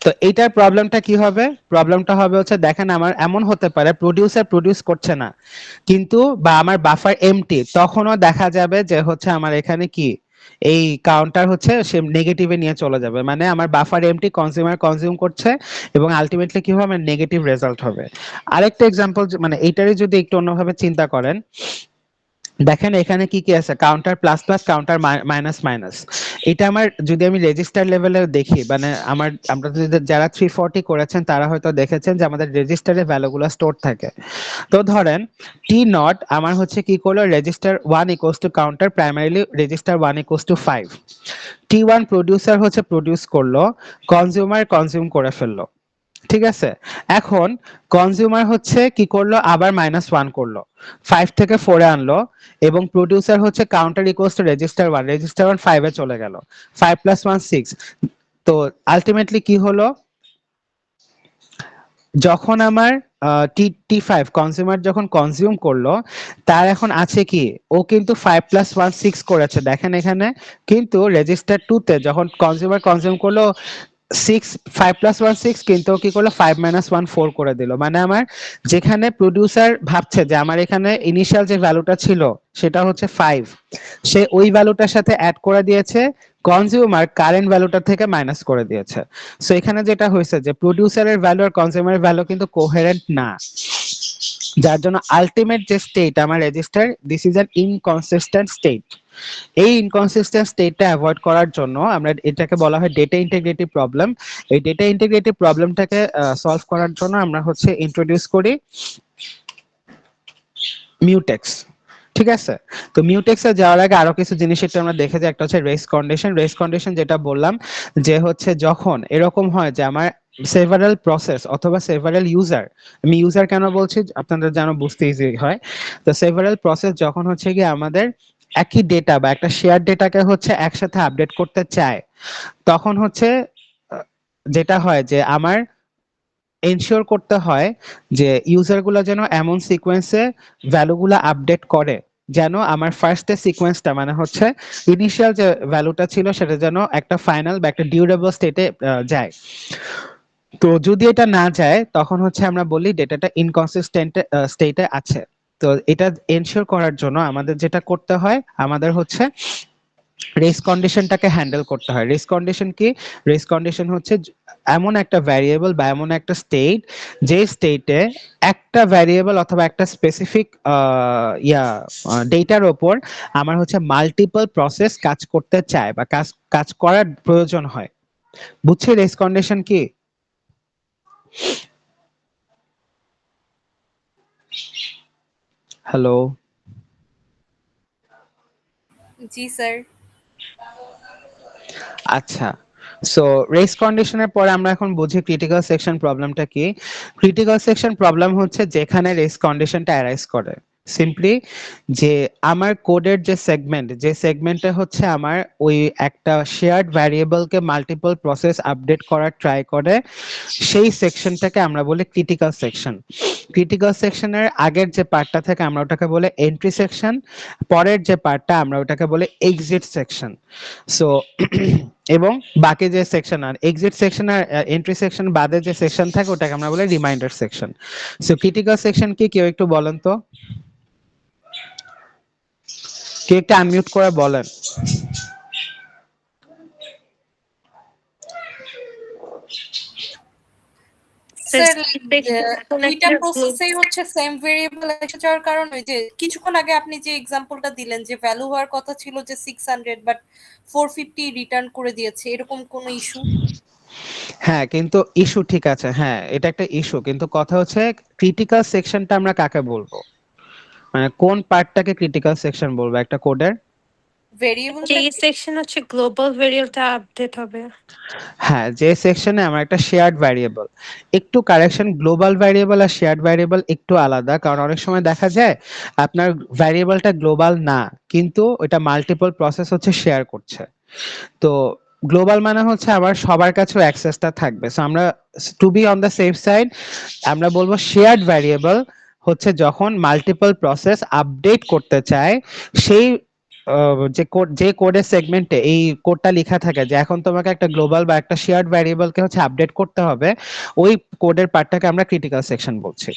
তো এইটার প্রবলেমটা কি হবে? প্রবলেমটা হবে হচ্ছে দেখেন আমার এমন হতে পারে প্রোডিউসার প্রডিউস করছে না কিন্তু বা আমার বাফার এমটি, তখনও দেখা যাবে যে হচ্ছে আমার এখানে কি এই কাউন্টার হচ্ছে সে নেগেটিভে নিয়ে চলে যাবে, মানে আমার বাফার এমটি কনজিউমার কনজিউম করছে এবং আলটিমেটলি কি হবে, আমার নেগেটিভ রেজাল্ট হবে। আরেকটা এক্সাম্পল মানে এইটারই যদি একটু অন্যভাবে চিন্তা করেন, দেখেন এখানে কি কি আছে, counter plus plus, counter minus minus. এটা আমার যদি আমি রেজিস্টার লেভেলে দেখি, মানে আমরা যদি যারা 340 করেছেন তারা হয়তো দেখেছেন যে আমাদের রেজিস্টারে ভ্যালুগুলো স্টোর থাকে। তো ধরেন টি নট আমার হচ্ছে কি করলো, register 1 equals to counter, primarily register 1 equals to 5। টি1 প্রোডিউসার হচ্ছে প্রডিউস করলো, কনজিউমার কনজিউম করে ফেললো, ঠিক আছে? এখন কনজিউমার হচ্ছে কি করলো, আবার -1 করলো, 5 থেকে 4 এ আনলো, এবং প্রোডিউসার হচ্ছে কাউন্টার ইকুয়ালস টু রেজিস্টার 1 5 এ চলে গেল, 5 + 1 6। তো আলটিমেটলি কি হলো, যখন আমার টি5 কনজিউমার যখন কনজিউম করলো তার এখন আছে কি, ও কিন্তু 5 + 1 6 করেছে দেখেন এখানে, কিন্তু রেজিস্টার 2 তে যখন কনজিউমার কনজিউম করলো 5 + 1 6, কিন্তু কি করলো 5 - 1 4 করে দিল। মানে আমার যেখানে প্রোডিউসার ভাবছে যে আমার এখানে ইনিশিয়াল যে ভ্যালুটা ছিল সেটা হচ্ছে 5, সে ওই ভ্যালুটার সাথে অ্যাড করে দিয়েছে, কনজিউমার কারেন্ট ভ্যালুটা থেকে মাইনাস করে দিয়েছে। সো এখানে যেটা হয়েছে যে প্রোডিউসারের ভ্যালু আর কনজিউমারের ভ্যালু কিন্তু কোহেরেন্ট না, যার জন্য আলটিমেট যে স্টেট আমার register, this is an inconsistent state. এই ইনকনসিস্টেন্ট স্টেটটা অ্যাভয়েড করার জন্য আমরা এটাকে বলা হয় ডেটা ইন্টিগ্রিটি প্রবলেম। এই ডেটা ইন্টিগ্রিটি প্রবলেমটাকে সলভ করার জন্য আমরা হচ্ছে ইন্ট্রোডিউস করি মিউটেক্স। ঠিক আছে, তো মিউটেক্সে যাওয়ার আগে আরো কিছু জিনিস একটু আমরা দেখে যাই। একটা হচ্ছে রেস কন্ডিশন। রেস কন্ডিশন যেটা বললাম যে হচ্ছে যখন এরকম হয় যে আমার সেভারাল প্রসেস অথবা সেভারাল ইউজার, আমি ইউজার কেন বলছি আপনাদের যেন বুঝতে ইজি হয়, তো সেভারাল প্রসেস যখন হচ্ছে কি আমাদের একই ডেটা বা একটা শেয়ার ডেটাকে হচ্ছে একসাথে আপডেট করতে চায়, তখন হচ্ছে যেটা হয় যে আমার এনশিওর করতে হয় যে ইউজারগুলো যেন এমন সিকোয়েন্সে ভ্যালুগুলো আপডেট করে যেন আমার ফার্স্টের সিকোয়েন্সটা মানে হচ্ছে ইনিশিয়াল যে ভ্যালুটা ছিল সেটা যেন একটা ফাইনাল বা একটা ডিউরেবল স্টেটে যায়। তো যদি এটা না যায় তখন হচ্ছে আমরা বলি ডেটাটা ইনকনসিস্টেন্ট স্টেটে আছে। তো এটা এনশিওর করার জন্য আমাদের যেটা করতে হয়, আমাদের হচ্ছে রেস কন্ডিশনটাকে হ্যান্ডেল করতে হয়। রেস কন্ডিশন কি? রেস কন্ডিশন হচ্ছে এমন একটা ভ্যারিয়েবল বা এমন একটা স্টেট যে স্টেটে একটা ভ্যারিয়েবল অথবা একটা স্পেসিফিক ডেটার ওপর আমার হচ্ছে মাল্টিপল প্রসেস কাজ করতে চায় বা কাজ করার প্রয়োজন হয়। বুঝছি রেস কন্ডিশন কি? হ্যালো, জি স্যার। আচ্ছা। সো রেস কন্ডিশনের পরে আমরা এখন বুঝি ক্রিটিক্যাল সেকশন প্রবলেমটা কি। ক্রিটিক্যাল সেকশন প্রবলেম হচ্ছে যেখানে রেস কন্ডিশনটা অ্যারাইজ করে সিম্পলি যে আমার কোডের যে সেগমেন্টে হচ্ছে আমার ওই একটা শেয়ার্ড ভ্যারিয়েবলকে মাল্টিপল প্রসেস আপডেট করার ট্রাই করে, সেই সেকশনটাকে আমরা বলি ক্রিটিক্যাল সেকশন। ক্রিটিক্যাল সেকশনের আগের যে পার্টটা থাকে আমরা ওটাকে বলে এন্ট্রি সেকশন, পরের যে পার্টটা আমরা ওটাকে বলে এক্সিট সেকশন। সো এবং বাকি যে সেকশন আর এক্সিট সেকশন আর এন্ট্রি সেকশন বাদে যে সেকশন থাকে ওটাকে আমরা বলি reminder section. So critical section কি কেউ একটু বলেন তো, কেউ একটু আনমিউট করে বলেন। স্যার দুইটা প্রসেসেই হচ্ছে সেম ভেরিয়েবল এসে যাওয়ার কারণে ওই যে কিছুক্ষণ আগে আপনি যে এক্সাম্পলটা দিলেন যে ভ্যালু হওয়ার কথা ছিল যে 600 বাট 450 রিটার্ন করে দিয়েছে, এরকম কোন ইস্যু? হ্যাঁ, কিন্তু ইস্যু ঠিক আছে, হ্যাঁ এটা একটা ইস্যু, কিন্তু কথা হচ্ছে ক্রিটিক্যাল সেকশনটা আমরা কাকে বলবো, মানে কোন পার্টটাকে ক্রিটিক্যাল সেকশন বলবো একটা কোডের? ভেরিয়েবল যে সেকশন হচ্ছে গ্লোবাল ভেরিয়েবলটা আপডেট হবে। হ্যাঁ, যে সেকশনে আমার একটা শেয়ার্ড ভ্যারিয়েবল, একটু কারেকশন, গ্লোবাল ভ্যারিয়েবল আর শেয়ার্ড ভ্যারিয়েবল একটু আলাদা, কারণ অনেক সময় দেখা যায় আপনার ভ্যারিয়েবলটা গ্লোবাল না কিন্তু ওটা মাল্টিপল প্রসেস হচ্ছে শেয়ার করছে। তো গ্লোবাল মানে হচ্ছে আবার সবার কাছেও অ্যাক্সেসটা থাকবে। সো আমরা to be on the safe side আমরা বলবো শেয়ার্ড ভ্যারিয়েবল হচ্ছে যখন মাল্টিপল প্রসেস আপডেট করতে চায়, সেই যে কোডের সেগমেন্টে এই কোডটা লেখা থাকে যে এখন তোমাকে একটা গ্লোবাল বা একটা শেয়ার্ড ভ্যারিয়েবলকে হচ্ছে আপডেট করতে হবে, ওই কোডের পার্টটাকে আমরা ক্রিটিক্যাল সেকশন বলছি।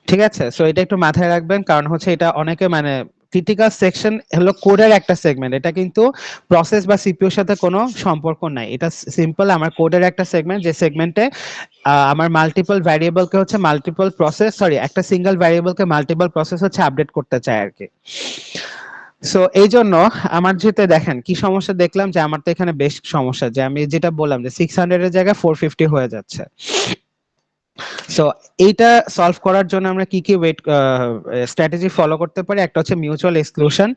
ঠিক আছে, সো এটা একটু মাথায় রাখবেন, কারণ হচ্ছে এটা অনেকে মানে ক্রিটিক্যাল সেকশন হলো কোডের একটা সেগমেন্ট, এটা কিন্তু প্রসেস বা সিপিইউর সাথে কোনো সম্পর্ক নাই। এটা সিম্পল আমার কোডের একটা সেগমেন্ট, যে সেগমেন্টে আমার মাল্টিপল ভ্যারিয়েবলকে হচ্ছে মাল্টিপল প্রসেস একটা সিঙ্গেল ভ্যারিয়েবলকে মাল্টিপল প্রসেস হচ্ছে আপডেট করতে চায় আর কি। সো এই জন্য আমার যেতে দেখেন কি সমস্যা দেখলাম, যে আমার তো এখানে বেশ সমস্যা, যে আমি যেটা বললাম যে 600 এর জায়গায় 450 হয়ে যাচ্ছে। সো এইটা সলভ করার জন্য আমরা কি কি স্ট্র্যাটেজি ফলো করতে পারি? একটা হচ্ছে মিউচুয়াল এক্সক্লুশন,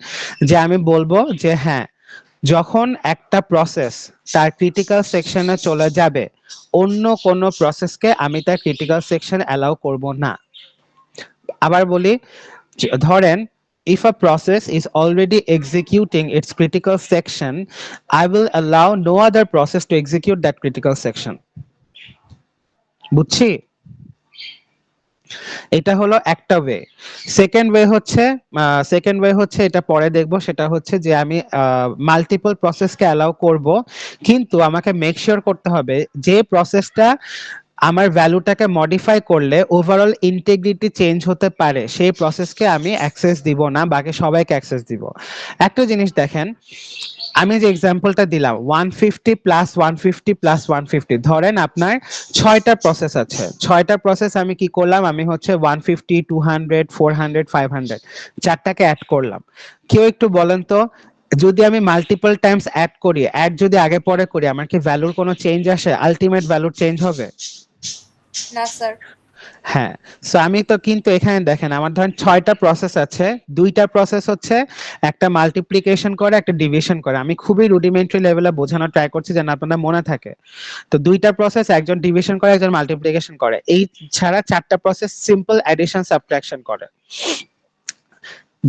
যে আমি বলবো যে হ্যাঁ, যখন একটা প্রসেস তার ক্রিটিক্যাল সেকশনে চলে যাবে অন্য কোনো প্রসেসকে আমি তার ক্রিটিক্যাল সেকশন অ্যালাউ করব না। আবার বলি, ধরেন if a process is already executing its critical section, I will allow no other process to execute that critical section. বুঝছি? এটা হলো একটা ওয়ে। সেকেন্ড ওয়ে হচ্ছে এটা পরে দেখবো, সেটা হচ্ছে যে আমি মাল্টিপল প্রসেসকে অ্যালাউ করব, কিন্তু আমাকে মেক শিওর করতে হবে যে প্রসেসটা আমার ভ্যালুটাকে মডিফাই করলে ওভারঅল ইন্টিগ্রিটি চেঞ্জ হতে পারে সেই প্রসেসকে আমি অ্যাক্সেস দিব না, বাকি সবাইকে অ্যাক্সেস দিব। একটা জিনিস দেখেন, আমি যে এক্সাম্পলটা দিলাম 150 প্লাস 150 প্লাস 150, ধরেন আপনার 6টা প্রসেস আছে, 6টা প্রসেস আমি কি করলাম, আমি হচ্ছে 150 200 400 500 চারটাকে অ্যাড করলাম। কেউ একটু বলেন তো, যদি আমি মাল্টিপল টাইমস অ্যাড করি, অ্যাড যদি আগে পরে করি, আমার কি ভ্যালুর কোনো চেঞ্জ আসে? আলটিমেট ভ্যালুর চেঞ্জ হবে? না স্যার। হ্যাঁ, সো আমি তো কিন্তু এখানে দেখেন আমার ধরেন 6টা প্রসেস আছে, 2টা প্রসেস হচ্ছে একটা মাল্টিপ্লিকেশন করে একটা ডিভিশন করে। আমি খুবই রুডিমেন্টারি লেভেলে বোঝানোর ট্রাই করছি যেন আপনাদের মনে থাকে। তো 2টা প্রসেস, একজন ডিভিশন করে একজন মাল্টিপ্লিকেশন করে, এই ছাড়া 4টা প্রসেস সিম্পল অ্যাডিশন সাবট্রাকশন করে।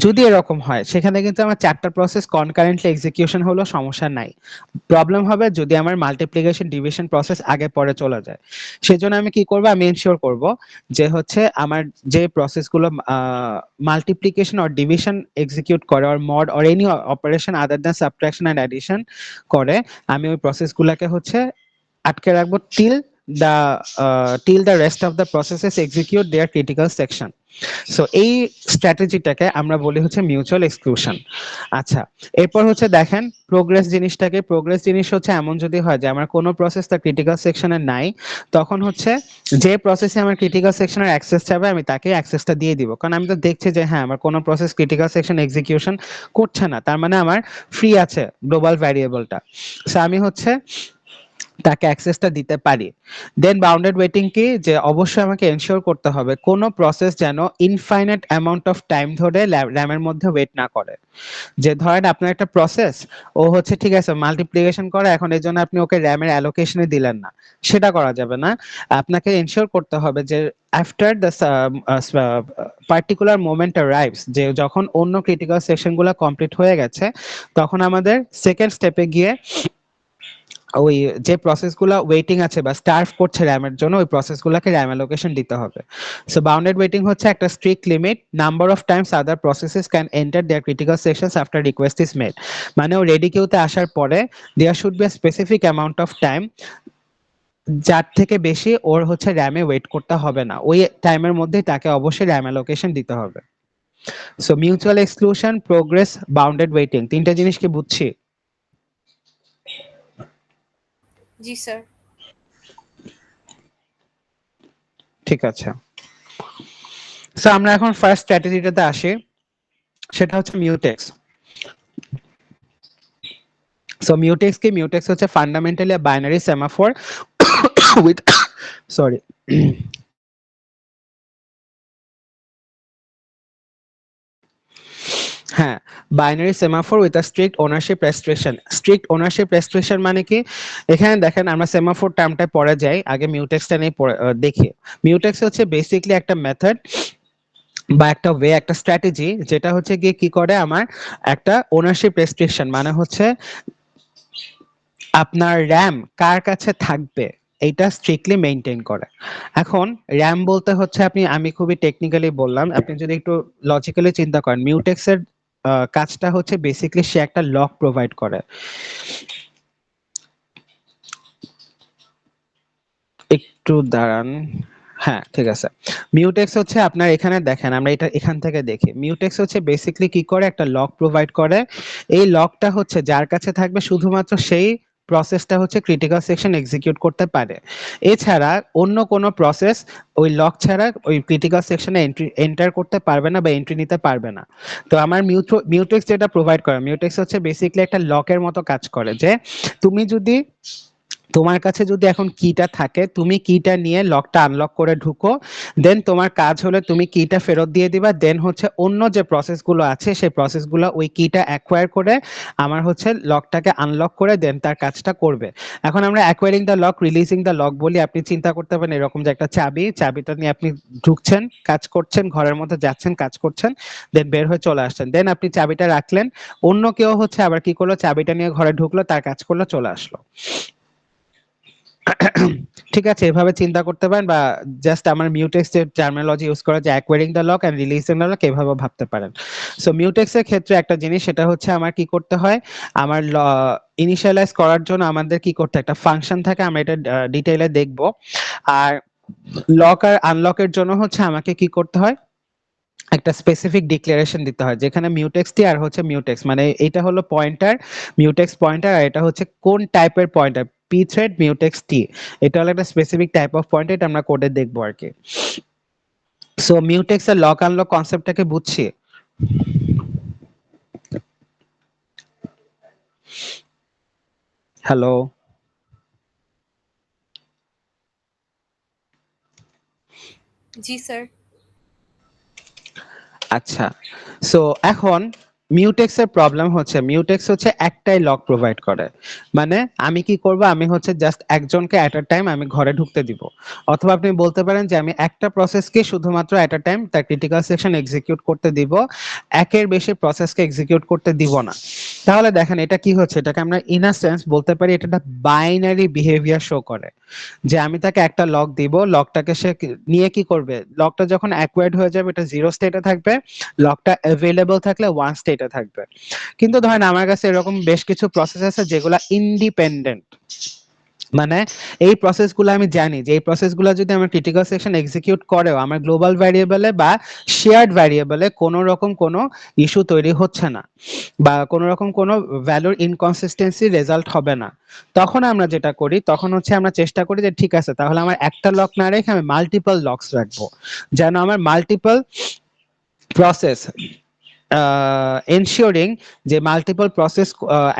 যদি এরকম হয় সেখানে কিন্তু আমার 4টা প্রসেস কনকারেন্টলি এক্সিকিউশন হলো সমস্যা নাই। প্রবলেম হবে যদি আমার মাল্টিপ্লিকেশন ডিভিশন প্রসেস আগে পরে চলে যায়। সেজন্য আমি কি করব, আমি এনশিওর করব যে হচ্ছে আমার যে প্রসেসগুলো মাল্টিপ্লিকেশন অর ডিভিশন এক্সিকিউট করে or mod or any operation other than subtraction and addition করে, আমি ওই প্রসেসগুলোকে হচ্ছে আটকে রাখবো till the rest of the processes execute their critical section. So এই স্ট্র্যাটেজিটাকে আমরা বলি হচ্ছে মিউচুয়াল এক্সক্লুশন। আচ্ছা, এরপর হচ্ছে দেখেন প্রোগ্রেস জিনিসটাকে, প্রোগ্রেস জিনিস হচ্ছে এমন যদি হয় যে আমার কোনো প্রসেস তার ক্রিটিক্যাল সেকশনে নাই, তখন হচ্ছে যে প্রসেসে আমার ক্রিটিক্যাল সেকশনের অ্যাক্সেস চাবে আমি তাকে অ্যাক্সেসটা দিয়ে দিব, কারণ আমি তো দেখছি যে হ্যাঁ আমার কোনো প্রসেস ক্রিটিক্যাল সেকশন এক্সিকিউশন করছে না, তার মানে আমার ফ্রি আছে গ্লোবাল ভ্যারিয়েবলটা, সো আমি হচ্ছে তাকে অ্যাক্সেসটা দিতে পারি। দেন বাউন্ডেড ওয়েটিং কি, যে অবশ্যই আমাকে এনশিওর করতে হবে কোনো প্রসেস যেন ইনফাইনাইট অ্যামাউন্ট অফ টাইম ধরে র্যামের মধ্যে ওয়েট না করে। যে ধরেন আপনার একটা প্রসেস, ও হচ্ছে ঠিক আছে মাল্টিপ্লিকেশন করে, এখন এই জন্য আপনি ওকে র্যামের অ্যালোকেশনে দিলেন না, সেটা করা যাবে না। আপনাকে এনশিওর করতে হবে যে after the particular moment arrives, যে যখন অন্য ক্রিটিক্যাল সেকশনগুলো কমপ্লিট হয়ে গেছে, তখন আমাদের সেকেন্ড স্টেপে গিয়ে ওই যে প্রসেসগুলো ওয়েটিং আছে বা স্টার্ভ করছে র্যামের জন্য, ওই প্রসেসগুলোকে র্যাম অ্যালোকেশন দিতে হবে। সো বাউন্ডেড ওয়েটিং হচ্ছে একটা strict limit, number of times other processes can enter their critical sections after request is made. মানে ও রেডি কিউতে আসার পরে there should be a specific amount of time, যার থেকে বেশি ওর হচ্ছে র্যামে ওয়েট করতে হবে না, ওই টাইমের মধ্যে তাকে অবশ্যই র্যাম অ্যালোকেশন দিতে হবে। So mutual exclusion, progress, bounded waiting, তিনটা জিনিস কি বুঝছি? জি স্যার। ঠিক আছে, সো আমরা এখন ফার্স্ট স্ট্র্যাটেজিটাতে আসি, সেটা হচ্ছে মিউটেক্স। সো মিউটেক্স হচ্ছে fundamentally binary semaphore with sorry হ্যাঁ, binary semaphore with a strict ownership restriction. Strict ownership restriction মানে কি, এখানে দেখেন আমরা সেমাফোর টার্মটা পড়ে যাই, আগে মিউটেক্সটা নিয়ে দেখি। মিউটেক্স হচ্ছে বেসিক্যালি একটা মেথড বা একটা ওয়ে, একটা স্ট্র্যাটেজি, যেটা হচ্ছে গিয়ে কি করে, আমার একটা ওনারশিপ রেস্ট্রিকশন, মানে হচ্ছে আপনার র্যাম কার কাছে থাকবে এইটা স্ট্রিক্টলি মেইনটেইন করে। এখন র্যাম বলতে হচ্ছে আমি খুবই টেকনিক্যালি বললাম, আপনি যদি একটু লজিক্যালি চিন্তা করেন, মিউটেক্সের কাজটা হচ্ছে বেসিক্যালি সে একটা লক প্রোভাইড করে। একটু দাঁড়ান, হ্যাঁ ঠিক আছে। মিউটেক্স হচ্ছে আপনার এখানে দেখেন, আমরা এটা এখান থেকে দেখি, মিউটেক্স হচ্ছে বেসিক্যালি কি করে, একটা লক প্রোভাইড করে। এই লকটা হচ্ছে যার কাছে থাকবে শুধুমাত্র সেই প্রসেসটা হচ্ছে ক্রিটিক্যাল সেকশন এক্সিকিউট করতে পারে। এছাড়া অন্য কোনো প্রসেস ওই লক ছাড়া ওই ক্রিটিক্যাল সেকশনে এন্টার করতে পারবে না বা এন্ট্রি নিতে পারবে না। তো আমার মিউটেক্স যেটা প্রোভাইড করে, মিউটেক্স হচ্ছে বেসিক্যালি একটা লকের মতো কাজ করে, যে তুমি যদি তোমার কাছে যদি এখন কিটা থাকে, তুমি কিটা নিয়ে লকটা আনলক করে ঢুকো, দেন তোমার কাজ হলো তুমি কিটা ফেরত দিয়ে দিবা, দেন হচ্ছে অন্য যে প্রসেসগুলো আছে সেই প্রসেসগুলো ওই কিটা অ্যাকোয়ার করে আমার হচ্ছে লকটাকে আনলক করে দেন তার কাজটা করবে। এখন আমরা acquiring the lock, releasing the lock বলি। আপনি চিন্তা করতে পারেন এরকম যে একটা চাবিটা নিয়ে আপনি ঢুকছেন, কাজ করছেন, ঘরের মধ্যে যাচ্ছেন, কাজ করছেন, দেন বের হয়ে চলে আসছেন, দেন আপনি চাবিটা রাখলেন, অন্য কেউ হচ্ছে আবার কি করলো, চাবিটা নিয়ে ঘরে ঢুকলো, তার কাজ করলো, চলে আসলো। ঠিক আছে, এভাবে চিন্তা করতে পারেন, বা জাস্ট আমার মিউটেক্স এর টার্মিনোলজি ইউজ করে যে acquiring the lock and releasing the lock এভাবে ভাবতে পারেন। সো মিউটেক্স এর ক্ষেত্রে একটা জিনিস, সেটা হচ্ছে আমার কি করতে হয়, আমার ইনিশিয়ালাইজ করার জন্য আমাদের কি করতে একটা ফাংশন থাকে, আমরা এটা ডিটেইলে দেখব। আর লক আর আনলকের জন্য হচ্ছে আমাকে কি করতে হয়, একটা স্পেসিফিক ডিক্লারেশন দিতে হয়, যেখানে মিউটেক্স টি আর হচ্ছে মিউটেক্স, মানে এটা হলো পয়েন্টার, মিউটেক্স পয়েন্টার, আর এটা হচ্ছে কোন টাইপের পয়েন্টার, পি থ্রেড মিউটেক্স টি, এটা হলো একটা স্পেসিফিক টাইপ অফ পয়েন্টার, এটা আমরা কোডে দেখবো আর কি। সো মিউটেক্স এর লক আনলক কনসেপ্টটাকে বুঝছি। হ্যালো, জি স্যার। আচ্ছা। সো এখন মিউটেক্স এর প্রবলেম হচ্ছে, মিউটেক্স হচ্ছে একটাই লক প্রোভাইড করে, মানে আমি কি করব, আমি হচ্ছে জাস্ট একজনকে এট আ টাইম আমি ঘরে ঢুকতে দিব, অথবা আপনি বলতে পারেন যে আমি একটা প্রসেসকে শুধুমাত্র এট আ টাইম তার ক্রিটিক্যাল সেকশন এক্সিকিউট করতে দিব, একের বেশি প্রসেসকে এক্সিকিউট করতে দিব না। তাহলে দেখেন এটা কি হচ্ছে, এটাকে আমরা ইন আ সেন্স বলতে পারি এটা একটা বাইনারি বিহেভিয়ার শো করে, যে আমি তাকে একটা লক দিব, লকটাকে সে নিয়ে কি করবে, লকটা যখন অ্যাকোয়ার্ড হয়ে যাবে এটা 0 স্টেটে থাকবে, লকটা অ্যাভেলেবল থাকলে 1 স্টেটে থাকবে। কিন্তু ধরেন আমার কাছে এরকম বেশ কিছু প্রসেস আছে যেগুলো ইন্ডিপেন্ডেন্ট, মানে এই প্রসেসগুলো আমি জানি যে এই প্রসেসগুলো যদি আমার ক্রিটিক্যাল সেকশন এক্সিকিউট করেও আমার গ্লোবাল ভ্যারিয়েবলে বা শেয়ার্ড ভ্যারিয়েবলে কোনো রকম কোনো ইস্যু তৈরি হচ্ছে না, বা কোনো রকম কোনো ভ্যালুর ইনকনসিস্টেন্সি রেজাল্ট হবে না, তখন আমরা যেটা করি, তখন হচ্ছে আমরা চেষ্টা করি যে ঠিক আছে তাহলে আমার একটা লক না রেখে আমি মাল্টিপল লকস রাখবো, যেন আমার মাল্টিপল প্রসেস এনশিওরিং যে মাল্টিপল প্রসেস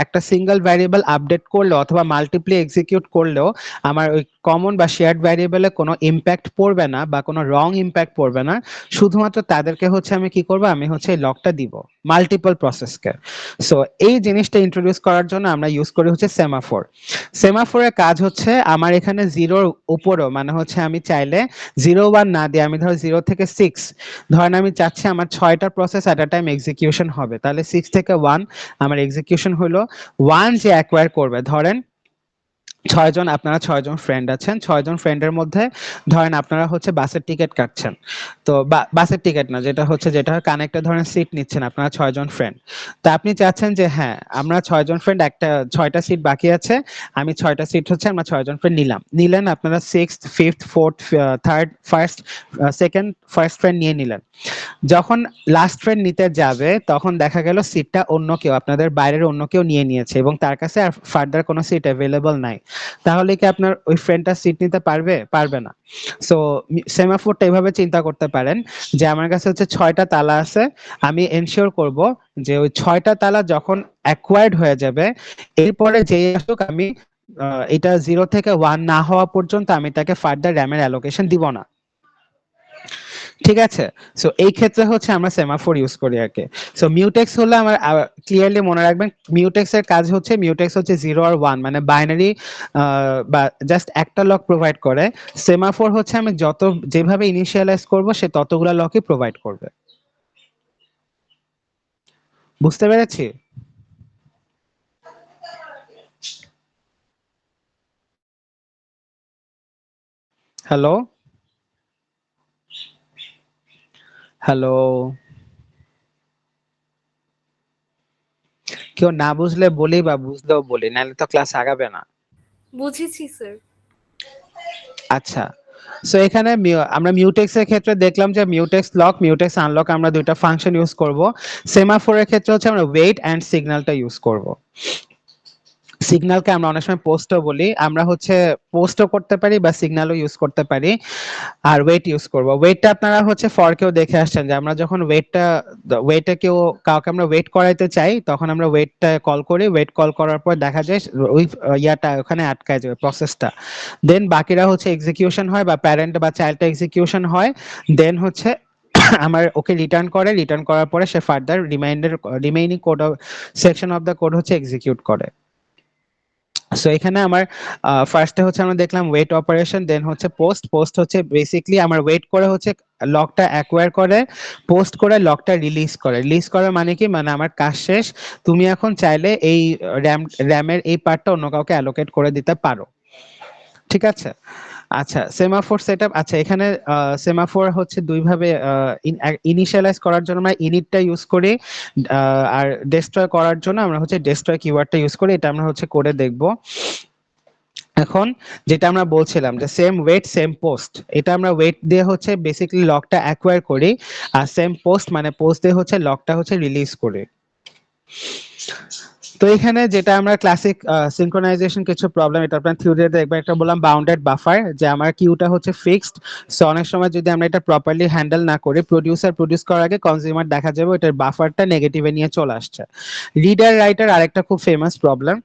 একটা সিঙ্গেল ভ্যারিয়েবল আপডেট করলেও অথবা মাল্টিপ্লি এক্সিকিউট করলেও আমার ওই কমন বা শেয়ার্ড ভ্যারিয়েবলে কোনো ইম্প্যাক্ট পড়বে না বা কোনো রং ইম্প্যাক্ট পড়বে না, শুধুমাত্র তাদেরকে হচ্ছে আমি কি করব, আমি হচ্ছে এই লকটা দিব মাল্টিপল প্রসেসকে। সো এই জিনিসটা ইন্ট্রোডিউস করার জন্য আমরা ইউজ করি হচ্ছে সেমাফোর। সেমাফোরের কাজ হচ্ছে আমার এখানে জিরোর উপরও, মানে হচ্ছে আমি চাইলে 0 1 না দিয়ে আমি ধর 0 থেকে 6, ধরেন আমি চাচ্ছি আমার 6টা প্রসেস এট আ টাইম এক্সিকিউশন হবে, তাহলে 6 থেকে 1 আমার এক্সিকিউশন হলো, 1 যে অ্যাকোয়ার করবে, ধরেন 6 জন, আপনারা 6 জন ফ্রেন্ড আছেন, 6 জন ফ্রেন্ডের মধ্যে ধরেন আপনারা হচ্ছে বাসের টিকিট কাটছেন, তো বাসের টিকিট না, যেটা কানেক্টে ধরেন সিট নিচ্ছেন আপনারা 6 জন ফ্রেন্ড, তো আপনি চাচ্ছেন যে হ্যাঁ আমরা 6 জন ফ্রেন্ড, একটা 6টা সিট বাকি আছে, আমি 6টা সিট হচ্ছে আমরা 6 জন ফ্রেন্ড নিলেন আপনারা 6th 5th 4th 3rd first second first friend নিয়ে নিলেন, যখন লাস্ট ফ্রেন্ড নিতে যাবে তখন দেখা গেল সিটটা অন্য কেউ, আপনাদের বাইরের অন্য কেউ নিয়ে নিয়েছে এবং তার কাছে আর ফার্দার কোনো সিট অ্যাভেলেবল নাই, তাহলে কি আপনার ওই ফ্রেন্ডটা সিট নিতে পারবে না। সো সেমাফোরটা এভাবে চিন্তা করতে পারেন যে আমার কাছে হচ্ছে 6টা তালা আছে, আমি এনশিওর করব যে ওই 6টা তালা যখন অ্যাকোয়ার্ড হয়ে যাবে, এরপরে যেই আসুক আমি এটা 0 থেকে 1 না হওয়া পর্যন্ত আমি তাকে ফার্দার র্যামের অ্যালোকেশন দিব না। ঠিক আছে, সো এই ক্ষেত্রে হচ্ছে আমরা সেমাফোর ইউজ করি আর কি। সো মিউটেক্স হলো আমার, ক্লিয়ারলি মনে রাখবেন মিউটেক্স এর কাজ হচ্ছে, মিউটেক্স হচ্ছে 0 আর 1, মানে বাইনারি বা জাস্ট একটা লক প্রোভাইড করে, সেমাফোর হচ্ছে আমি যেভাবে ইনিশিয়ালাইজ করব সে ততগুলা লকই প্রোভাইড করবে। বুঝতে পেরেছি? হ্যালো হ্যালো, কেউ না বুঝলে বলি বা বুঝলেও বলি, নাহলে তো ক্লাস আগাবে না। বুঝেছি স্যার। আচ্ছা, সো এখানে আমরা মিউটেক্স এর ক্ষেত্রে দেখলাম যে মিউটেক্স লক, মিউটেক্স আনলক আমরা দুইটা ফাংশন ইউজ করব। সেমাফোরের ক্ষেত্রে হচ্ছে আমরা ওয়েট এন্ড সিগন্যালটা ইউজ করব। সিগন্যালকে আমরা অনেক সময় পোস্টও বলি, আমরা হচ্ছে পোস্টও করতে পারি বা সিগন্যালও ইউজ করতে পারি। আর ওয়েট ইউজ করব, ওয়েটটা আপনারা হচ্ছে ফরকেও দেখে আসছেন যে আমরা যখন ওয়েটে কাউকে আমরা ওয়েট করাইতে চাই তখন আমরা ওয়েটটা কল করি, ওয়েট কল করার পর দেখা যায় ওই ইয়াটা ওখানে আটকায় যাবে প্রসেসটা, দেন বাকিরা হচ্ছে এক্সিকিউশন হয় বা প্যারেন্ট বা চাইল্ডটা এক্সিকিউশন হয়, দেন হচ্ছে আমার ওকে রিটার্ন করার পরে সে further remaining code section of the code হচ্ছে এক্সিকিউট করে। সো এখানে আমার ফার্স্টে হচ্ছে আমরা দেখলাম ওয়েট অপারেশন, দেন হচ্ছে পোস্ট হচ্ছে বেসিক্যালি আমার ওয়েট করে হচ্ছে লকটা অ্যাকোয়ার করে, পোস্ট করে লকটা রিলিজ করে মানে কি, মানে আমার কাজ শেষ, তুমি এখন চাইলে এই র্যামের এই পার্টটা অন্য কাউকে অ্যালোকেট করে দিতে পারো। ঠিক আছে। আচ্ছা, সেমাফোর সেটআপ। আচ্ছা, এখানে সেমাফোর হচ্ছে দুই ভাবে ইনিশিয়ালাইজ করার জন্য আমরা ইনিটটা ইউজ করি, আর ডেস্ট্রয় করার জন্য আমরা হচ্ছে ডেস্ট্রয় কিওয়ার্ডটা ইউজ করি। এটা আমরা হচ্ছে করে দেখব। এখন যেটা আমরা বলছিলাম যে সেম ওয়েট সেম পোস্ট, এটা আমরা ওয়েট দিয়ে হচ্ছে বেসিক্যালি লকটা অ্যাকোয়ার করি, আর সেম পোস্ট মানে পোস্ট দিয়ে হচ্ছে লকটা হচ্ছে রিলিজ করি। তো এখানে যেটা আমরা ক্লাসিক সিনক্রোনাইজেশন কিছু প্রবলেম, এটা আপনার থিওরিতে একবার একটা বললাম বাউন্ডেড বাফার, যে আমার কিউটা হচ্ছে ফিক্সড। সো অনেক সময় যদি আমরা এটা প্রপারলি হ্যান্ডেল না করি, প্রোডিউসার প্রোডিউস করার আগে কনজিউমার দেখা যাবে এটার বাফারটা নেগেটিভে নিয়ে চলে আসছে। রিডার রাইটার আরেকটা খুব ফেমাস প্রবলেম,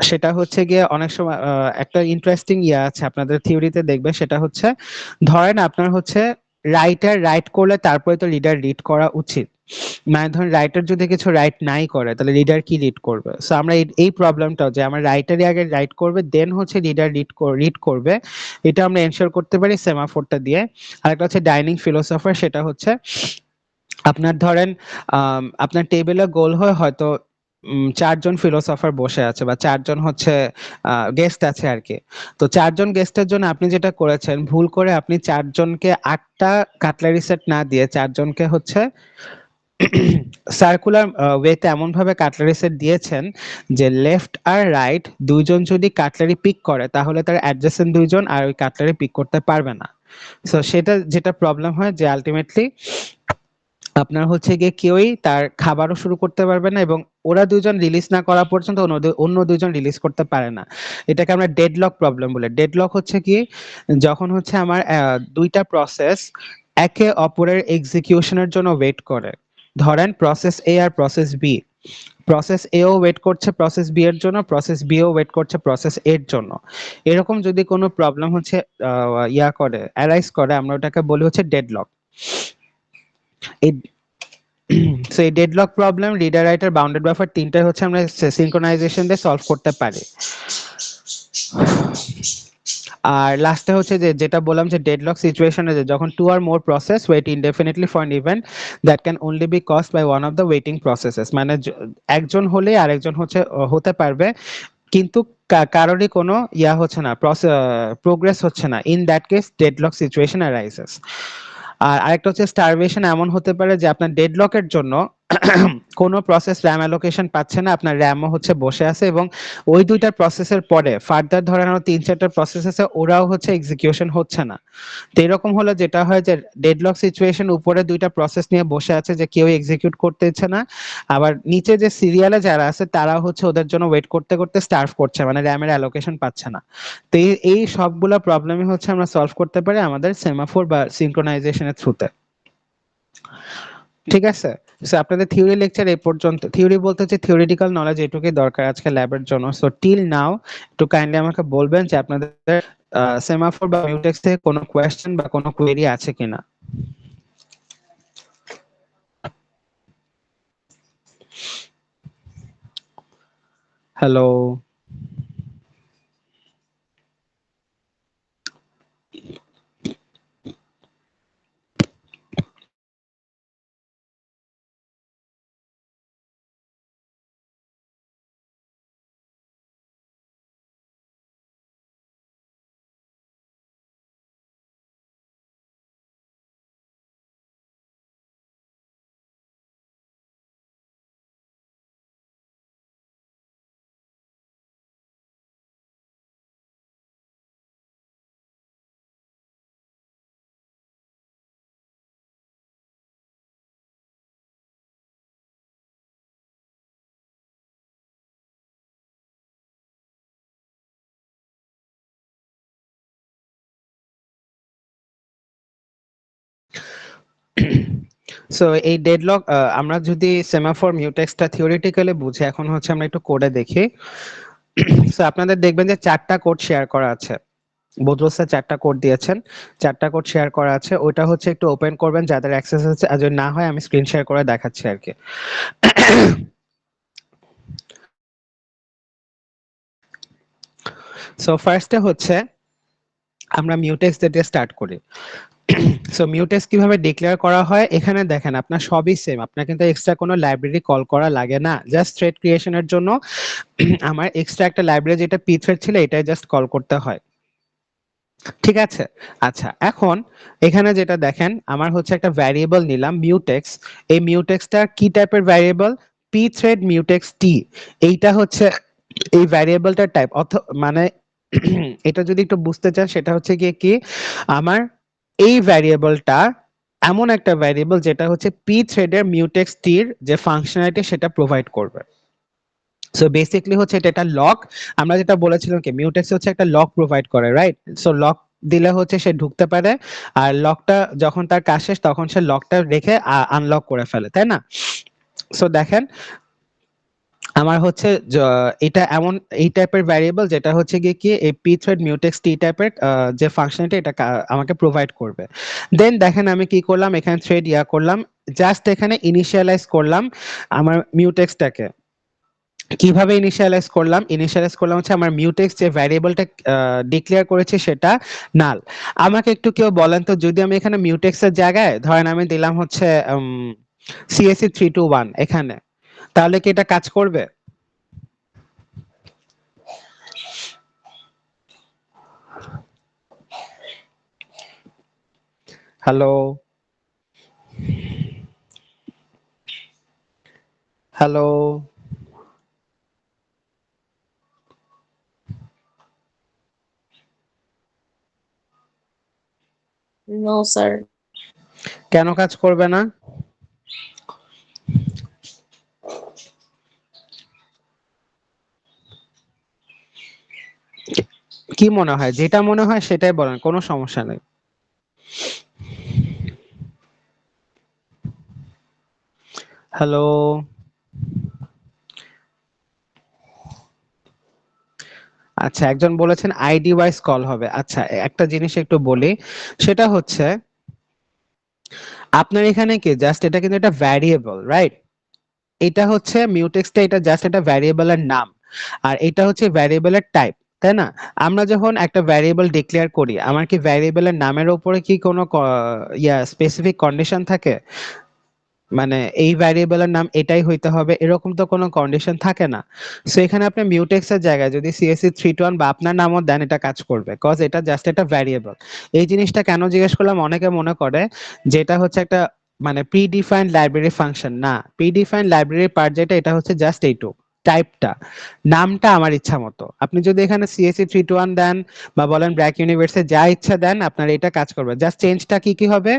সেটা হচ্ছে গিয়ে অনেক সময় একটা ইন্টারেস্টিং ইয়ে আছে আপনাদের থিওরিতে দেখবে, সেটা হচ্ছে ধরেন আপনার হচ্ছে রাইটার রাইট করলে তারপরে তো রিডার রিড করা উচিত। মানে ধরেন রাইটার যদি কিছু রাইট নাই করে তাহলে রিডার কি রিড করবে? সো আমরা এই প্রবলেমটাও, যে আমার রাইটারই আগে রাইট করবে দেন হচ্ছে রিডার রিড করবে, এটা আমরা এনশিওর করতে পারি সেমাফোরটা দিয়ে। আরেকটা হচ্ছে ডাইনিং ফিলোসফার, সেটা হচ্ছে আপনার ধরেন আপনার টেবিলে গোল হয়তো 4 জন ফিলোসফার বসে আছে বা 4 জন হচ্ছে গেস্ট আছে আর কি। তো 4 জন গেস্টের জন্য আপনি যেটা করেছেন, ভুল করে আপনি 4 জনকে 8টা কাটলারি সেট না দিয়ে 4 জনকে হচ্ছে সার্কুলার ওয়েতে এমন ভাবে কাটলারি সেট দিয়েছেন যে লেফট আর রাইট দুইজন যদি কাটলারি পিক করে তাহলে তার অ্যাডজেসেন্ট দুইজন আর ওই কাটলারি পিক করতে পারবে না। সো সেটা যেটা প্রবলেম হয় যে আলটিমেটলি আপনার হচ্ছে গিয়ে কেউই তার খাবারও শুরু করতে পারবে না, এবং ওরা দুজন রিলিজ না করা পর্যন্ত অন্য দুজন রিলিজ করতে পারে না। এটাকে আমরা ডেডলক প্রবলেম বলে। ডেডলক হচ্ছে কি, যখন হচ্ছে আমার দুইটা প্রসেস একে অপরের এক্সিকিউশনের জন্য ওয়েট করে। ধরেন প্রসেস এ আর প্রসেস বি, প্রসেস এও ওয়েট করছে প্রসেস বি এর জন্য, প্রসেস বি ও ওয়েট করছে প্রসেস এর জন্য। এরকম যদি কোনো প্রবলেম হচ্ছে অ্যারাইজ করে, আমরা ওটাকে বলি হচ্ছে ডেডলক। এই সো এই deadlock problem, reader writer, bounded buffer, তিনটাই হচ্ছে আমরা সিনক্রোনাইজেশন দিয়ে সলভ করতে পারি। আর লাস্টে হচ্ছে যেটা বললাম যে ডেডলক সিচুয়েশনে যখন two or more process wait indefinitely for an event that can only be caused by one of the waiting processes, মানে একজন হলে আরেকজন হচ্ছে হতে পারবে কিন্তু কারোরই কোনো হচ্ছে না, প্রোগ্রেস হচ্ছে না। In that case deadlock situation arises. আর আরেকটা হচ্ছে স্টারভেশন, এমন হতে পারে যে আপনার ডেডলকের জন্য কোনো প্রসেস র্যাম অ্যালোকেশন পাচ্ছে না, আপনার র্যামও হচ্ছে বসে আছে, এবং ওই দুইটা প্রসেসের পরে ফার্দার ধরেন আরো 3-4টা প্রসেস আছে, ওরাও হচ্ছে এক্সিকিউশন হচ্ছে না। তো এরকম হলে যেটা হয় যে ডেডলক সিচুয়েশন, উপরে দুইটা প্রসেস নিয়ে বসে আছে যে কেউ এক্সিকিউট করতে ইচ্ছে না, আবার নিচে যে সিরিয়ালে যারা আছে তারা হচ্ছে ওদের জন্য ওয়েট করতে করতে স্টার্ভ করছে, মানে র্যামের অ্যালোকেশন পাচ্ছে না। তো এই সবগুলো প্রবলেমই হচ্ছে আমরা সলভ করতে পারি আমাদের সেমাফোর বা সিনক্রোনাইজেশনের থ্রুতে। ঠিক আছে। সো আপনাদের থিওরি লেকচার এই পর্যন্ত। থিওরি বলতে হচ্ছে থিওরিটিক্যাল নলেজ এটুকুই দরকার আজকে ল্যাবের জন্য। সো টিল নাও একটু কাইন্ডলি আমাকে বলবেন যে আপনাদের সেমাফোর বা মিউটেক্স থেকে কোনো কোয়েশ্চেন বা কোনো কোয়েরি আছে কিনা। হ্যালো। সো এই ডেডলক আমরা যদি সেমাফোর মিউটেক্সটা থিওরিটিক্যালি বুঝি, এখন হচ্ছে আমরা একটু কোডে দেখি। সো আপনাদের দেখবেন যে 4টা কোড শেয়ার করা আছে, বদরুল স্যার 4টা কোড দিয়েছেন, 4টা কোড শেয়ার করা আছে। ওটা হচ্ছে একটু ওপেন করবেন যাদের অ্যাক্সেস আছে, আর যদি না হয় আমি স্ক্রিন শেয়ার করে দেখাচ্ছি আর কি। সো ফার্স্টে হচ্ছে আমরা মিউটেক্স দিয়ে স্টার্ট করি। সো মিউটেক্স কিভাবে ডিক্লেয়ার করা হয়, এখানে দেখেন আপনার সবই সেম, আপনার কিন্তু এক্সট্রা কোনো লাইব্রেরি কল করা লাগে না। জাস্ট থ্রেড ক্রিয়েশনের জন্য আমার এক্সট্রা একটা লাইব্রেরি যেটা পি থ্রেড ছিল এটাই জাস্ট কল করতে হয়। ঠিক আছে? আচ্ছা, এখন এখানে যেটা দেখেন আমার হচ্ছে একটা ভ্যারিয়েবল নিলাম মিউটেক্স। এই মিউটেক্সটা কি টাইপের ভ্যারিয়েবল? pthread mutex t। এইটা হচ্ছে এই ভ্যারিয়েবলটার টাইপ মানে এটা যদি একটু বুঝতে চান সেটা হচ্ছে গিয়ে কি আমার এই ভ্যারিয়েবলটা এমন একটা ভ্যারিয়েবল যেটা হচ্ছে pthread এর mutex t এর যে ফাংশনালিটি সেটা প্রোভাইড করবে। সো বেসিক্যালি হচ্ছে এটা একটা লক। আমরা যেটা বলেছিলাম কি মিউটেক্স হচ্ছে একটা লক প্রোভাইড করে, রাইট? সো লক দিলে হচ্ছে সে ঢুকতে পারে, আর লকটা যখন তার কাজ শেষ তখন সে লকটা রেখে আনলক করে ফেলে, তাই না? সো দেখেন আমার হচ্ছে এটা এমন এই টাইপের ভ্যারিয়েবল যেটা হচ্ছে গিয়ে কি এই pthread mutex t টাইপের যে ফাংশনালিটি এটা আমাকে প্রোভাইড করবে। দেন দেখেন আমি কি করলাম, এখানে থ্রেড করলাম, জাস্ট এখানে ইনিশিয়ালাইজ করলাম আমার মিউটেক্সটাকে। কিভাবে ইনিশিয়ালাইজ করলাম? ইনিশিয়ালাইজ করলাম হচ্ছে আমার মিউটেক্স যে ভ্যারিয়েবলটা ডিক্লেয়ার করেছে সেটা নাল। আমাকে একটু কেউ বলেন তো, যদি আমি এখানে মিউটেক্স এর জায়গায় ধরেন আমি দিলাম হচ্ছে CSE 321 এখানে, তাহলে কি এটা কাজ করবে? Hello, hello, No, sir. কেন কাজ করবে না? কি মনে হয়? যেটা মনে হয় সেটাই বলেন, কোনো সমস্যা নেই। হ্যালো, আচ্ছা একজন বলেছেন আইডি ওয়াইজ কল হবে। আচ্ছা একটা জিনিস একটু বলি, সেটা হচ্ছে আপনার এখানে কি জাস্ট এটা কিন্তু একটা ভ্যারিয়েবল, রাইট? এটা হচ্ছে মিউটেক্সটা, এটা জাস্ট একটা ভ্যারিয়েবলের নাম, আর এটা হচ্ছে ভ্যারিয়েবলের টাইপ, তাই না? আমরা যখন একটা ভ্যারিয়েবল ডিক্লেয়ার করি আমার কি ভ্যারিয়েবলের নামের উপরে কি কোনো স্পেসিফিক কন্ডিশন থাকে? মানে এই ভ্যারিয়েবলের নাম এটাই হইতে হবে এরকম তো কোনো কন্ডিশন থাকে না। সো এখানে আপনি মিউটেক্স এর জায়গায় যদি CSE 321 বা আপনার নামও দেন এটা কাজ করবে, কজ এটা জাস্ট একটা ভ্যারিয়েবল। এই জিনিসটা কেন জিজ্ঞেস করলাম, অনেকে মনে করে যে এটা হচ্ছে একটা মানে প্রিডিফাইন্ড লাইব্রেরি ফাংশন। না, প্রিডিফাইন্ড লাইব্রেরি পার্ট যেটা এটা হচ্ছে জাস্ট এইটুকু, টাইপটা, নামটা আমার ইচ্ছা মতো। আপনি যদি এখানে CSE 321 দেন বা বলেন ব্র্যাক ইউনিভার্সে যা ইচ্ছা দেন আপনার এটা কাজ করবে। জাস্ট চেঞ্জটা কি কি হবে,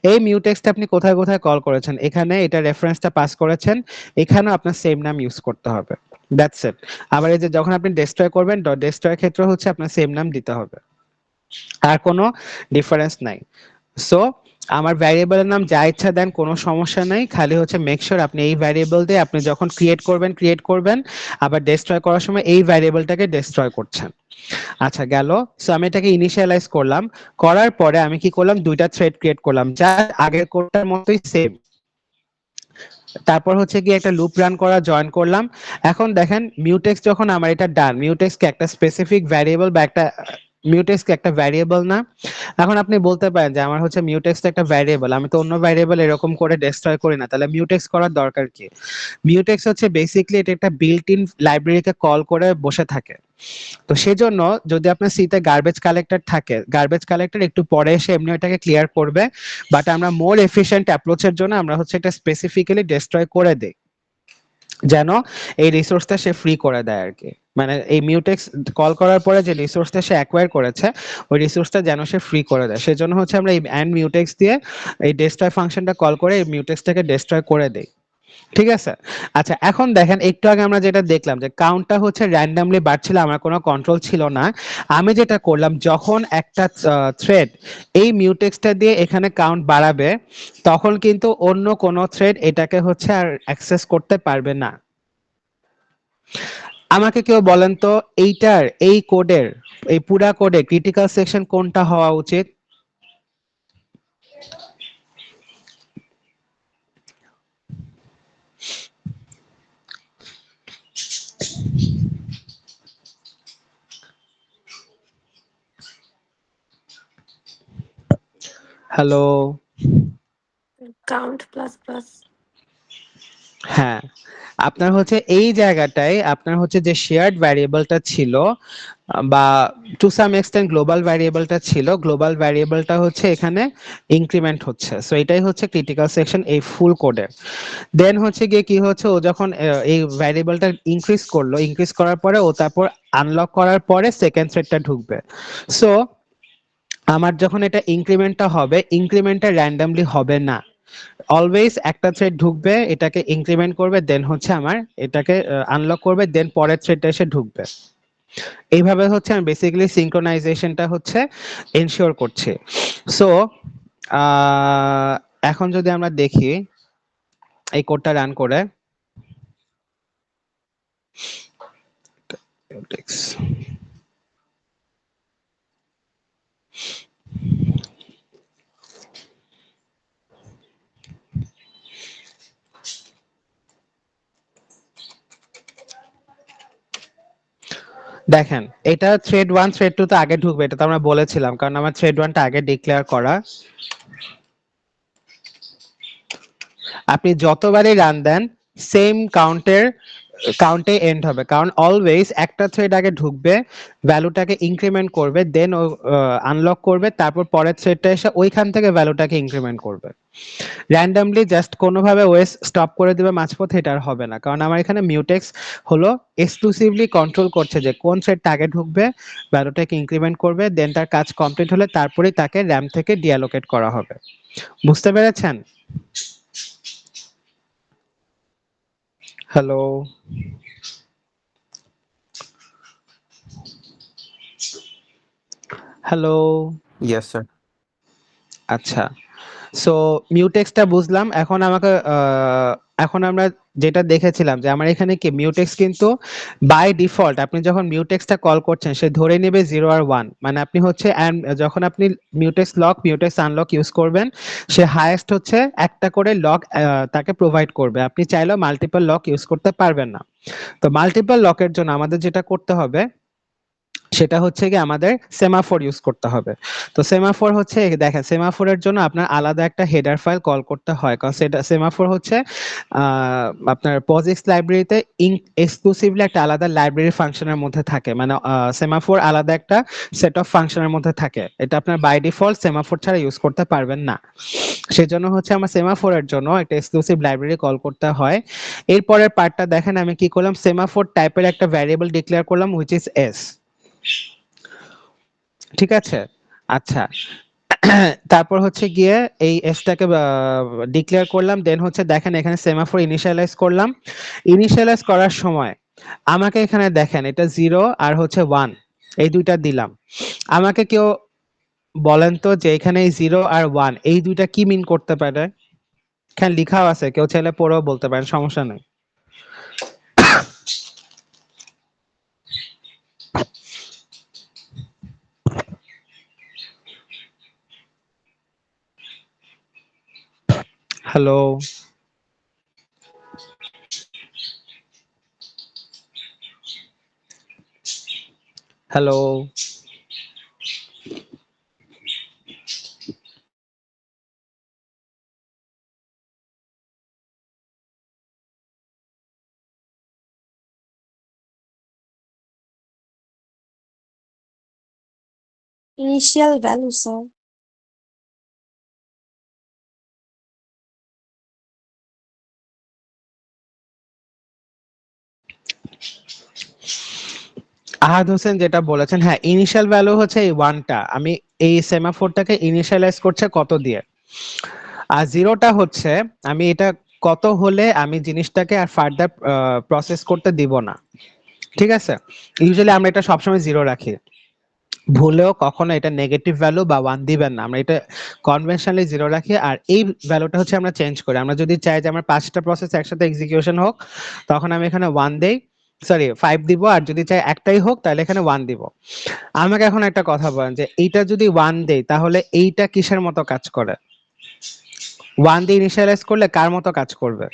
এই মিউটেক্সটা আপনি কোথায় কোথায় কল করেছেন এখানে এটা রেফারেন্সটা পাস করেছেন, এখানেও আপনার সেম নাম ইউজ করতে হবে, দ্যাটস ইট। আবার এই যে যখন আপনি ডেস্ট্রয় করবেন ডেস্ট্রয়ের ক্ষেত্রে হচ্ছে আপনার সেম নাম দিতে হবে, আর কোনো ডিফারেন্স নাই। সো আমার ভ্যারিয়েবলের নাম যা ইচ্ছা দেন কোনো সমস্যা নাই, খালি হচ্ছে মেক শিওর আপনি এই ভ্যারিয়েবল দিয়ে আপনি যখন ক্রিয়েট করবেন আবার ডেস্ট্রয় করার সময় এই ভ্যারিয়েবলটাকে ডেস্ট্রয় করছেন। আচ্ছা গেল। সো আমি এটাকে ইনিশিয়ালাইজ করলাম, করার পরে আমি কি করলাম, দুইটা থ্রেড ক্রিয়েট করলাম যা আগের কোডটার মতোই সেম। তারপর হচ্ছে গিয়ে একটা লুপ রান করা জয়েন করলাম। এখন দেখেন মিউটেক্স যখন আমার এটা ডান, মিউটেক্স কে একটা স্পেসিফিক ভ্যারিয়েবল বা একটা মিউটেক্স কে একটা ভ্যারিয়েবল না? এখন আপনি বলতে পারেন যে আমার হচ্ছে মিউটেক্স একটা ভ্যারিয়েবল, আমি তো অন্য ভ্যারিয়েবল এরকম করে ডেস্ট্রয় করি না, তাহলে মিউটেক্স করার দরকার কি? মিউটেক্স হচ্ছে বেসিক্যালি এটা একটা বিল্ট ইন লাইব্রেরিকে কল করে বসে থাকে। তো সেজন্য যদি আপনার সিতে গার্বেজ কালেক্টর থাকে, গার্বেজ কালেক্টর একটু পরে এসে এমনি ওটাকে ক্লিয়ার করবে, বাট আমরা মোর এফিশিয়েন্ট অ্যাপ্রোচের জন্য আমরা হচ্ছে এটা স্পেসিফিক্যালি ডেস্ট্রয় করে দেই, যেন এই রিসোর্সটা সে ফ্রি করে দেয় আর কি। মানে এই মিউটেক্স কল করার পরে যে রিসোর্সটা সে অ্যাকোয়ার করেছে ওই রিসোর্সটা যেন সে ফ্রি করে দেয়, সেজন্য হচ্ছে আমরা এই অ্যান্ড মিউটেক্স দিয়ে এই ডেস্ট্রয় ফাংশনটা কল করে এই মিউটেক্সটাকে ডেস্ট্রয় করে দেই। ঠিক আছে? আচ্ছা এখন দেখেন একটু আগে আমরা যেটা দেখলাম যে কাউন্টটা হচ্ছে র্যান্ডমলি বাড়ছিল, আমার কোনো কন্ট্রোল ছিল না। আমি যেটা করলাম যখন একটা থ্রেড এই মিউটেক্সটা দিয়ে এখানে কাউন্ট বাড়াবে তখন কিন্তু অন্য কোনো থ্রেড এটাকে হচ্ছে আর অ্যাক্সেস করতে পারবে না। আমাকে কেউ বলেন তো এইটার এই কোডের এই পুরা কোডে ক্রিটিক্যাল সেকশন কোনটা হওয়া উচিত? Hello, Count plus plus. হ্যাঁ, আপনার হচ্ছে এই জায়গাটায় আপনার হচ্ছে যে শেয়ার্ড ভ্যারিয়েবলটা ছিল বা টু সাম এক্সটেন্ট গ্লোবাল ভ্যারিয়েবলটা ছিল, গ্লোবাল ভ্যারিয়েবলটা হচ্ছে এখানে ইনক্রিমেন্ট হচ্ছে। সো এটাই হচ্ছে ক্রিটিক্যাল সেকশন এই ফুল কোডের। দেন হচ্ছে গিয়ে কি হচ্ছে, ও যখন এই ভ্যারিয়েবলটা ইনক্রিজ করার পরে ও তারপর আনলক করার পরে সেকেন্ড থ্রেডটা ঢুকবে। সো আমার যখন এটা ইনক্রিমেন্টটা হবে, ইনক্রিমেন্টটা র্যান্ডমলি হবে না, অলওয়েজ একটা থ্রেড ঢুকবে, এটাকে ইনক্রিমেন্ট করবে, দেন হচ্ছে আমার এটাকে আনলক করবে, দেন পরের থ্রেডটা এসে ঢুকবে। এইভাবে হচ্ছে আমি বেসিক্যালি সিঙ্ক্রোনাইজেশনটা হচ্ছে এনশিওর করছি। সো এখন যদি আমরা দেখি এই কোডটা রান করে, দেখেন এটা থ্রেড 1 থ্রেড 2 তো আগে ঢুকবে, এটা তো আমরা বলেছিলাম, কারণ আমার থ্রেড 1টা আগে ডিক্লেয়ার করা। আপনি যতবারই রান দেন সেম কাউন্টে এন্ড হবে, কারণ অলওয়েজ একটা থ্রেড আগে ঢুকবে, ভ্যালুটাকে ইনক্রিমেন্ট করবে, দেন আনলক করবে, তারপর পরের থ্রেডটা এসে ওইখান থেকে ভ্যালুটাকে ইনক্রিমেন্ট করবে। র্যান্ডমলি জাস্ট কোনোভাবে ওএস স্টপ করে দিবে মাঝপথে, এটা আর হবে না, কারণ আমার এখানে মিউটেক্স হলো এক্সক্লুসিভলি কন্ট্রোল করছে যে কোন থ্রেডটা আগে ঢুকবে, ভ্যালুটাকে ইনক্রিমেন্ট করবে, দেন তার কাজ কমপ্লিট হলে তারপরেই তাকে র্যাম থেকে ডিঅ্যালোকেট করা হবে। বুঝতে পেরেছেন? Hello, hello. Yes, sir. আচ্ছা, সো মিউটেক্সটা বুঝলাম। এখন আমাকে এখন আমরা যেটা দেখেছিলাম যে আমার এখানে কি মিউটেক্স কিন্তু বাই ডিফল্ট আপনি যখন মিউটেক্সটা কল করছেন সে ধরে নেবে 0 আর 1, মানে আপনি হচ্ছে যখন আপনি মিউটেক্স আনলক ইউজ করবেন, সে হাইয়েস্ট হচ্ছে একটা করে লক তাকে প্রোভাইড করবে। আপনি চাইলেও মাল্টিপল লক ইউজ করতে পারবেন না। তো মাল্টিপল লকের জন্য আমাদের যেটা করতে হবে সেটা হচ্ছে কি আমাদের সেমাফোর ইউজ করতে হবে। তো সেমাফোর হচ্ছে দেখেন, সেমাফোরের জন্য আপনার আলাদা একটা হেডার ফাইল কল করতে হয়, কারণ সেটা সেমাফোর হচ্ছে আপনার পজিক্স লাইব্রেরিতে এক্সক্লুসিভলি একটা আলাদা লাইব্রেরি ফাংশনের মধ্যে থাকে, মানে সেমাফোর আলাদা একটা সেট অফ ফাংশনের মধ্যে থাকে, এটা আপনার বাই ডিফল্ট সেমাফোর ছাড়া ইউজ করতে পারবেন না। সেজন্য হচ্ছে আমার সেমাফোরের জন্য একটা এক্সক্লুসিভ লাইব্রেরি কল করতে হয়। এরপরের পার্টটা দেখেন আমি কি করলাম, সেমাফোর টাইপের একটা ভ্যারিয়েবল ডিক্লেয়ার করলাম হুইচ ইজ এস। ঠিক আছে, আচ্ছা। তারপর হচ্ছে গিয়ে এই এসটাকে ডিক্লেয়ার করলাম, দেন হচ্ছে দেখেন এখানে সেমাফোর ইনিশিয়ালাইজ করলাম। ইনিশিয়ালাইজ করার সময় আমাকে এখানে দেখেন এটা 0 আর হচ্ছে 1 এই দুইটা দিলাম। আমাকে কেউ বলেন তো যে এখানে এই 0 আর 1 এই দুইটা কি মিন করতে পারে? এখানে লেখাও আছে, কেউ চাইলে পড়েও বলতে পারেন, সমস্যা নেই। Hello, hello. initial value, sir. আহাদ হোসেন যেটা বলেছেন, হ্যাঁ ইনিশিয়াল ভ্যালু হচ্ছে এই 1টা, আমি এই সেমাফোরটাকে ইনিশিয়ালাইজ করছে কত দিয়ে, আর 0টা হচ্ছে আমি এটা কত হলে আমি জিনিসটাকে আর ফার্দার প্রসেস করতে দিব না। ঠিক আছে, ইউজুয়ালি আমরা এটা সবসময় 0 রাখি, ভুলেও কখনো এটা নেগেটিভ ভ্যালু বা 1 দিবেন না, আমরা এটা কনভেনশনালি 0 রাখি। আর এই ভ্যালুটা হচ্ছে আমরা চেঞ্জ করি, আমরা যদি চাই যে আমার 5টা প্রসেস একসাথে এক্সিকিউশন হোক তখন আমি এখানে 1 দেই, সরি 5 দিব, আর যদি চাই একটাই হোক তাহলে এখানে 1 দিব। আমাকে এখন একটা কথা বলেন যে এইটা যদি 1 দেই তাহলে এইটা কিসের মতো কাজ করে? 1 দিয়ে ইনিশিয়ালাইজ করলে কার মতো কাজ করবে?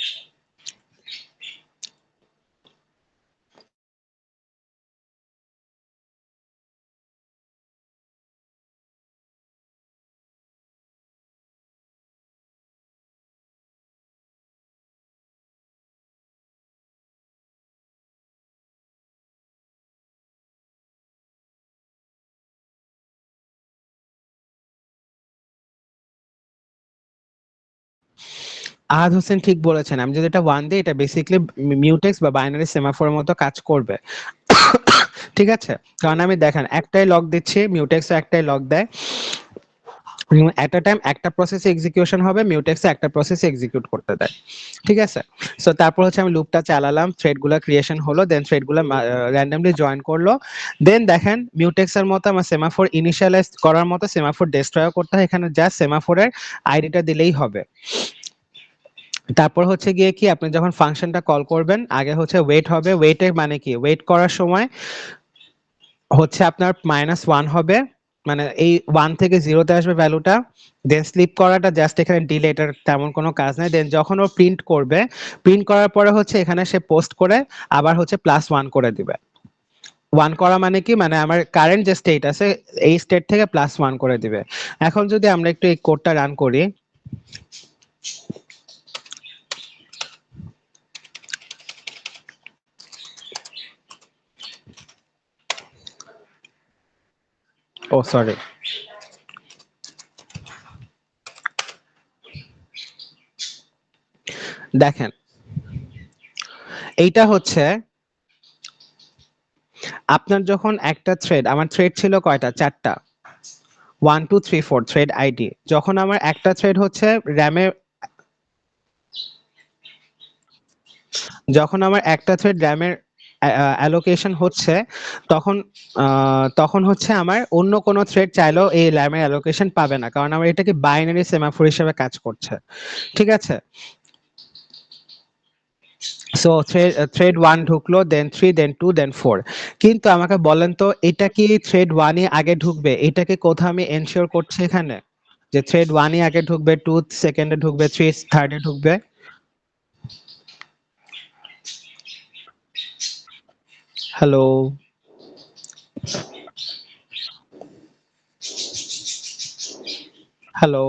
আহাদ হোসেন ঠিক বলেছেন, আমি যদি এটা 1 দিই এটা বেসিক্যালি মিউটেক্স বা বাইনারি সেমাফোরের মতো কাজ করবে। ঠিক আছে, কারণ আমি দেখেন একটাই লক দিচ্ছি, মিউটেক্সও একটাই লক দেয়, এট আ টাইম একটা প্রসেসে এক্সিকিউশন হবে, মিউটেক্সে একটা প্রসেসে এক্সিকিউট করতে দেয়। ঠিক আছে, সো তারপর হচ্ছে আমি লুপটা চালালাম, থ্রেডগুলো ক্রিয়েশন হলো, দেন থ্রেডগুলো র্যান্ডমলি জয়েন করলো, দেন দেখেন মিউটেক্সের মতো আমার সেমাফোর ইনিশিয়ালাইজ করার মতো সেমাফোর ডেস্ট্রয় করতে হয়, এখানে জাস্ট সেমাফোরের আইডিটা দিলেই হবে। তারপর হচ্ছে গিয়ে কি আপনি যখন ফাংশনটা কল করবেন আগে হচ্ছে ওয়েট হবে, ওয়েটের মানে কি, ওয়েট করার সময় হচ্ছে আপনার -1 হবে, মানে এই 1 থেকে 0-তে আসবে ভ্যালুটা, দেন স্লিপ করাটা জাস্ট এখানে ডিলে, এটার তেমন কোনো কাজ নাই। দেন যখন ও প্রিন্ট করবে, প্রিন্ট করার পরে হচ্ছে এখানে সে পোস্ট করে আবার হচ্ছে +1 করে দিবে। 1 করা মানে কি, মানে আমার কারেন্ট যে স্টেট আছে এই স্টেট থেকে +1 করে দিবে। এখন যদি আমরা একটু এই কোডটা রান করি, ও সরি, দেখেন এইটা হচ্ছে আপনার যখন একটা থ্রেড, আমার থ্রেড ছিল কয়টা, 4টা, 1 2 3 4 থ্রেড আইডি, যখন আমার একটা থ্রেড হচ্ছে র্যামে, যখন আমার একটা থ্রেড র্যামের অ্যালোকেশন হচ্ছে, তখন তখন হচ্ছে আমার অন্য কোনো থ্রেড চাইলেও এই র্যামের অ্যালোকেশন পাবে না, কারণ আমার এটাকে বাইনারি সেমাফোর হিসেবে কাজ করছে। ঠিক আছে, সো থ্রেড 1 ঢুকলো, দেন 3, দেন 2, দেন 4, কিন্তু আমাকে বলেন তো এটা কি থ্রেড 1ই আগে ঢুকবে, এটাকে কোথাও আমি এনশিওর করছি এখানে যে থ্রেড 1ই আগে ঢুকবে, 2 সেকেন্ডে ঢুকবে, 3 থার্ডে ঢুকবে? হ্যালো, হ্যালো,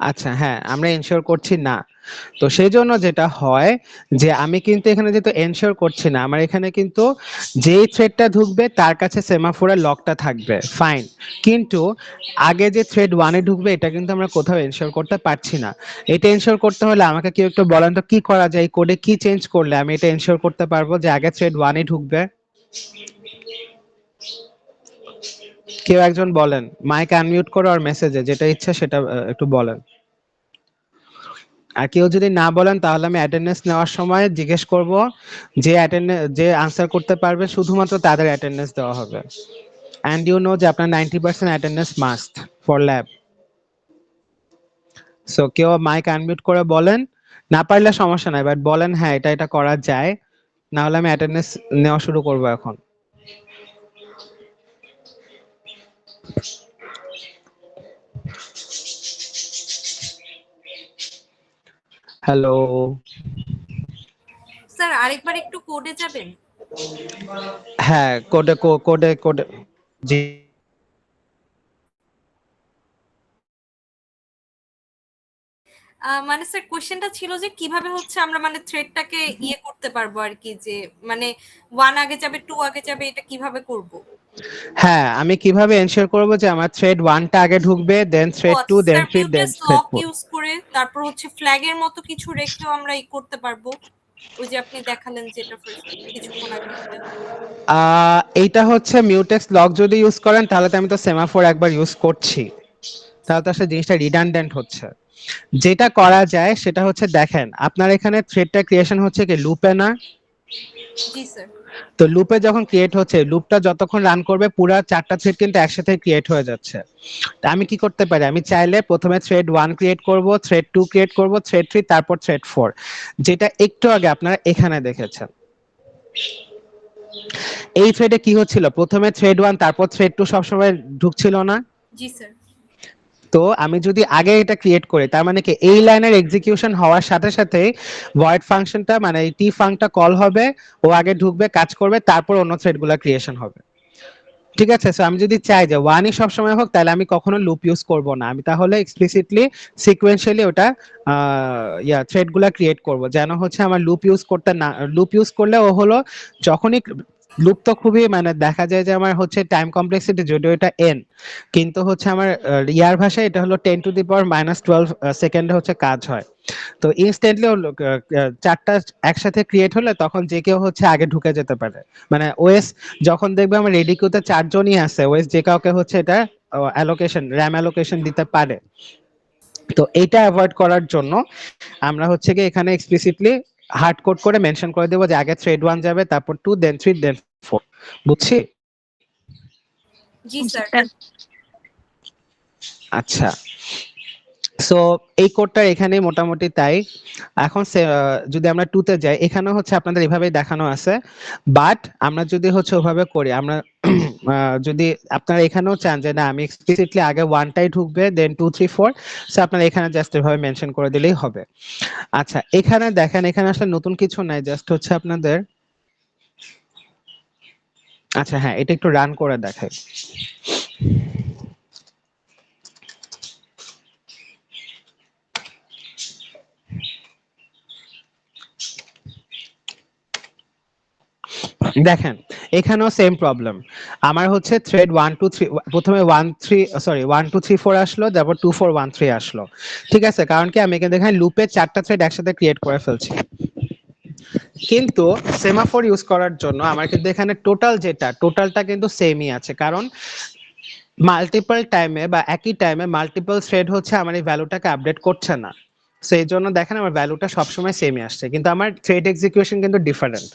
আচ্ছা হ্যাঁ, আমরা এনশিওর করছি না। তো সেই জন্য যেটা হয় যে আমি কিন্তু এখানে যেহেতু এনশিওর করছি না, আমার এখানে কিন্তু যেই থ্রেডটা ঢুকবে তার কাছে সেমাফোরের লকটা থাকবে, ফাইন, কিন্তু আগে যে থ্রেড 1-এ ঢুকবে এটা কিন্তু আমরা কোথাও এনশিওর করতে পারছি না। এটা এনশিওর করতে হলে আমাকে কেউ একটু বলেন তো কি করা যায়, কোডে কি চেঞ্জ করলে আমি এটা এনশিওর করতে পারবো যে আগে থ্রেড 1-এ ঢুকবে? কেউ একজন বলেন, মাইক আনমিউট করো আর মেসেজে যেটা ইচ্ছা সেটা একটু বলেন। আর কেউ যদি না বলেন তাহলে আমি অ্যাটেন্ডেন্স নেওয়ার সময় জিজ্ঞেস করব, যে আনসার করতে পারবে শুধুমাত্র তাদের অ্যাটেন্ডেন্স দেওয়া হবে। অ্যান্ড ইউ নো যে আপনার 90% attendance must for lab. So কেউ মাইক আনমিউট করে বলেন, না পারলে সমস্যা নাই, বাট বলেন হ্যাঁ এটা এটা করা যায়, না হলে আমি অ্যাটেন্ডেন্স নেওয়া শুরু করব এখন। হ্যালো, স্যার আরেকবার একটু কোডে যাবেন? হ্যাঁ কোডে কোডে কোডে, জি মানে স্যার কোশ্চেনটা ছিল যে কিভাবে হচ্ছে আমরা মানে থ্রেডটাকে ইয়ে করতে পারবো আর কি, যে মানে 1 আগে যাবে 2 আগে যাবে, এটা কিভাবে করব? হ্যাঁ, আমি কিভাবে এনশিওর করব যে আমার থ্রেড 1টা আগে ঢুকবে, দেন থ্রেড 2, দেন 3, দেন মিউটেক্স থ্রেড লক 4? ইউজ করে তারপর হচ্ছে ফ্ল্যাগের মতো কিছু রেখেও আমরা ই করতে পারবো, ওই যে আপনি দেখালেন যেটা কিছুক্ষণ আগে একটা। এইটা হচ্ছে মিউটেক্স লক যদি ইউজ করেন তাহলে তো আমি তো সেমাফোর একবার ইউজ করছি, তাহলে তো আসলে জিনিসটা রিডান্ডেন্ট হচ্ছে। যেটা করা যায় সেটা হচ্ছে দেখেন আপনার এখানে থ্রেডটা ক্রিয়েশন হচ্ছে কি লুপে না? জি স্যার। তো লুপে যখন ক্রিয়েট হচ্ছে, লুপটা যতক্ষণ রান করবে পুরা 4টা থ্রেড কিন্তু একসাথে ক্রিয়েট হয়ে যাচ্ছে। তা আমি কি করতে পারি, আমি চাইলে প্রথমে থ্রেড 1 ক্রিয়েট করব, থ্রেড 2 ক্রিয়েট করব, থ্রেড 3, তারপর থ্রেড 4, যেটা একটু আগে আপনারা এখানে দেখেছেন। এই থ্রেডে কি হচ্ছিল, প্রথমে থ্রেড 1 তারপর থ্রেড 2 সবসময় ঢুকছিল না? জি স্যার। তো আমি যদি আগে এটা ক্রিয়েট করি তার মানে কি এই লাইনের এক্সিকিউশন হওয়ার সাথে সাথে ভয়েড ফাংশনটা মানে এই টি ফাংশনটা কল হবে, ও আগে ঢুকবে, কাজ করবে, তারপর অন্য থ্রেডগুলো ক্রিয়েশন হবে। ঠিক আছে, সো আমি যদি চাই যে 1ই সবসময় হোক তাহলে আমি কখনো লুপ ইউজ করব না, আমি তাহলে এক্সপ্লিসিটলি সিকোয়েন্সিয়ালি ওটা থ্রেডগুলো ক্রিয়েট করব, যেন হচ্ছে আমার লুপ ইউজ করতে না, লুপ ইউজ করলে ও হলো যখনই লুপ তো খুবই মানে দেখা যায় যে আমার হচ্ছে টাইম কমপ্লেক্সিটি যদিও এটা n, কিন্তু হচ্ছে আমার ইয়ার ভাষায় এটা হলো 10⁻⁻12 সেকেন্ডে হচ্ছে কাজ হয়। তো ইনস্ট্যান্টলি চারটা একসাথে ক্রিয়েট হলে তখন যে কেউ হচ্ছে আগে ঢুকে যেতে পারে। মানে ওএস যখন দেখবে আমার রেডি কিউতে 4 জনই আছে, ওএস যে কাউকে হচ্ছে এটা অ্যালোকেশন, র্যাম অ্যালোকেশন দিতে পারে। তো এটা অ্যাভয়েড করার জন্য আমরা হচ্ছে কি এখানে এক্সপ্লিসিটলি হার্ড কোড করে মেনশন করে দেবো যে আগে থ্রেড 1 যাবে, তারপর 2, দেন 3, দেন 4। বুঝছি? জি স্যার। আচ্ছা, সো এই কোডটা এখানে মোটামুটি তাই। এখন যদি আমরা 2 তে যাই, এখানে হচ্ছে আপনাদের এভাবেই দেখানো আছে, বাট আমরা যদি হচ্ছে ওভাবে করি, আমরা যদি আপনারা এখানেও চান যে না আমি এক্সপ্লিসিটলি আগে 1টাই ঢুকবে, দেন 2, 3, 4, সো আপনারা এখানে জাস্ট এভাবে মেনশন করে দিলেই হবে। আচ্ছা, এখানে দেখেন, এখানে আসলে নতুন কিছু নাই, জাস্ট হচ্ছে আপনাদের, আচ্ছা হ্যাঁ, এটা একটু রান করে দেখাই। দেখেন এখানেও সেম প্রবলেম। আমার হচ্ছে থ্রেড 1, 2, 3, প্রথমে 1, 2, 3, 4 আসলো, তারপর 2, 4, 1, 3 আসলো। ঠিক আছে, কারণ কি আমি এখানে লুপে 4টা থ্রেড একসাথে ক্রিয়েট করে ফেলছি। কিন্তু সেমাফোর ইউজ করার জন্য আমার কিন্তু এখানে টোটালটা কিন্তু সেমই আছে, কারণ মাল্টিপল টাইমে বা একই টাইমে মাল্টিপল থ্রেড হচ্ছে আমার এই ভ্যালুটাকে আপডেট করছে না। সেই জন্য দেখেন আমার ভ্যালুটা সবসময় সেমই আসছে, কিন্তু আমার থ্রেড এক্সিকিউশন কিন্তু ডিফারেন্ট।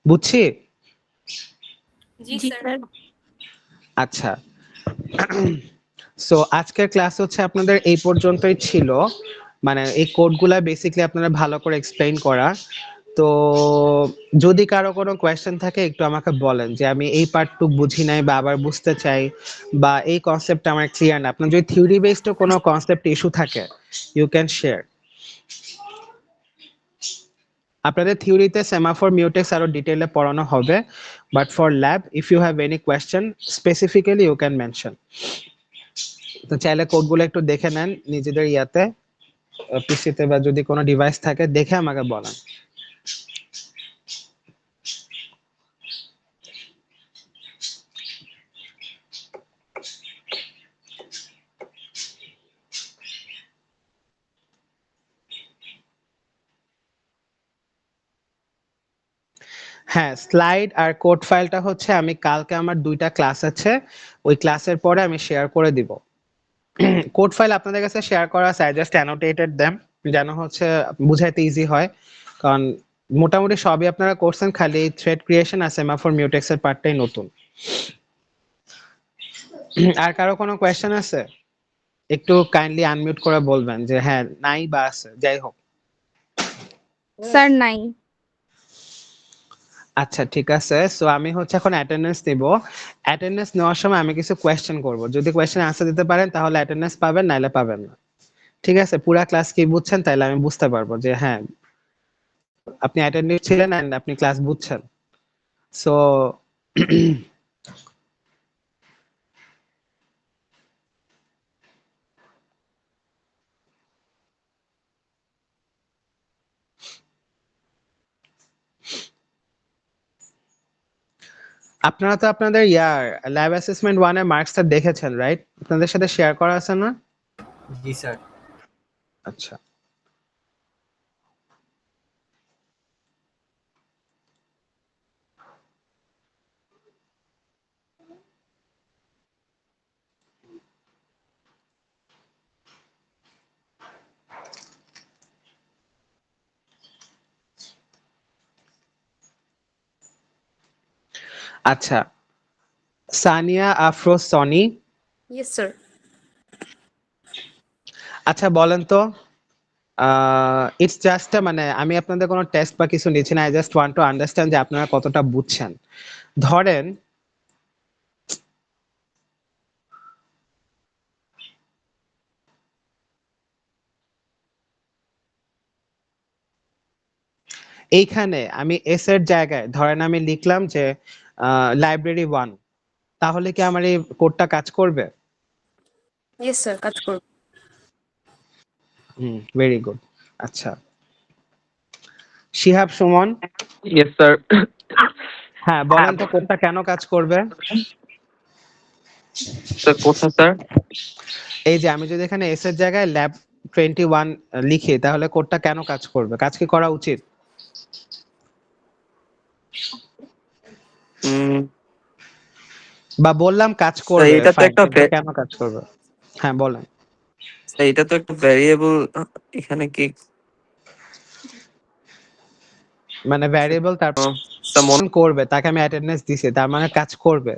বুঝছি? জি স্যার। আচ্ছা, সো আজকের ক্লাস হচ্ছে আপনাদের এই পর্যন্তই ছিল। মানে এই কোডগুলা বেসিক্যালি আপনারা ভালো করে এক্সপ্লেইন করা। তো যদি কারো কোনো কোয়েশ্চেন থাকে একটু আমাকে বলেন যে আমি এই পার্টটুকু বুঝি নাই বা আবার বুঝতে চাই, বা এই কনসেপ্টটা আমার ক্লিয়ার না। আপনার যদি থিওরি বেসড কোনো কনসেপ্ট ইস্যু থাকে, ইউ ক্যান শেয়ার। আপনাদের থিওরিতে সেমাফোর মিউটেক্স আরো ডিটেইলে পড়ানো হবে, but for lab if you have any question specifically you can mention. তো চাইলে কোডগুলো একটু দেখে নেন নিজেদের ইয়াতে, পিসিতে, বা যদি কোনো ডিভাইস থাকে দেখে আমাকে বলেন। হ্যাঁ, স্লাইড আর কোড ফাইলটা হচ্ছে আমি কালকে, আমার 2টা ক্লাস আছে, ওই ক্লাসের পরে আমি শেয়ার করে দিব। কোড ফাইল আপনাদের কাছে শেয়ার করা আছে, আই জাস্ট অ্যানোটেটেড দেম যেন হচ্ছে বুঝাইতে ইজি হয়, কারণ মোটামুটি সবই আপনারা করছেন, খালি থ্রেড ক্রিয়েশন আর সেমাফোর মিউটেক্স এর পার্টটাই নতুন। আর কারো কোনো কোয়েশ্চেন আছে? একটু কাইন্ডলি আনমিউট করে বলবেন যে হ্যাঁ নাই বা আছে, যাই হোক। স্যার নাই। আচ্ছা ঠিক আছে, সো আমি হচ্ছে এখন অ্যাটেন্ডেন্স নিব। অ্যাটেন্ডেন্স নেওয়ার সময় আমি কিছু কোয়েশ্চেন করব, যদি কোয়েশ্চেন আনসার দিতে পারেন তাহলে অ্যাটেন্ডেন্স পাবেন, নাইলে পাবেন না। ঠিক আছে, পুরা ক্লাস কি বুঝছেন তাইলে আমি বুঝতে পারবো যে হ্যাঁ আপনি অ্যাটেন্ডিভ ছিলেন এন্ড আপনি ক্লাস বুঝছেন। সো আপনারা তো আপনাদের ইয়ার ল্যাব অ্যাসেসমেন্ট 1 এর মার্কসটা দেখেছেন, রাইট? আপনাদের সাথে শেয়ার করা আছে না? জি স্যার। আচ্ছা, আচ্ছা, Sania Afroz Sony, yes sir. আচ্ছা বলেন তো, ইটস জাস্ট মানে আমি আপনাদের কোনো টেস্ট বা কিছু নিচ্ছি না, I just want to understand যে আপনারা কতটা বুঝছেন। ধরেন এইখানে আমি এস এর জায়গায় ধরেন আমি লিখলাম যে লাইব্রেরি 1, তাহলে কি আমার এই কোডটা কাজ করবে? ইয়েস স্যার, কাজ করব। Very good. আচ্ছা, শিহাব সুমন, ইয়েস স্যার। হ্যাঁ বলেন তো কোডটা কেন কাজ করবে? স্যার কোথায় স্যার? এই যে আমি যদি এখানে এস এর জায়গায় ল্যাব 21 লিখি তাহলে কোডটা কেন কাজ করবে? কাজ কি করা উচিত? বা বললাম কাজ করবে, এটা তো fine, একটা কিন্তু কেন কাজ করবে? হ্যাঁ বলেন। এটা তো একটা ভ্যারিয়েবল, এখানে কি মানে ভ্যারিয়েবল তারপর তা মনে করবে, তাকে আমি অ্যাটেন্ডেন্স দিছি, তার মানে কাজ করবে।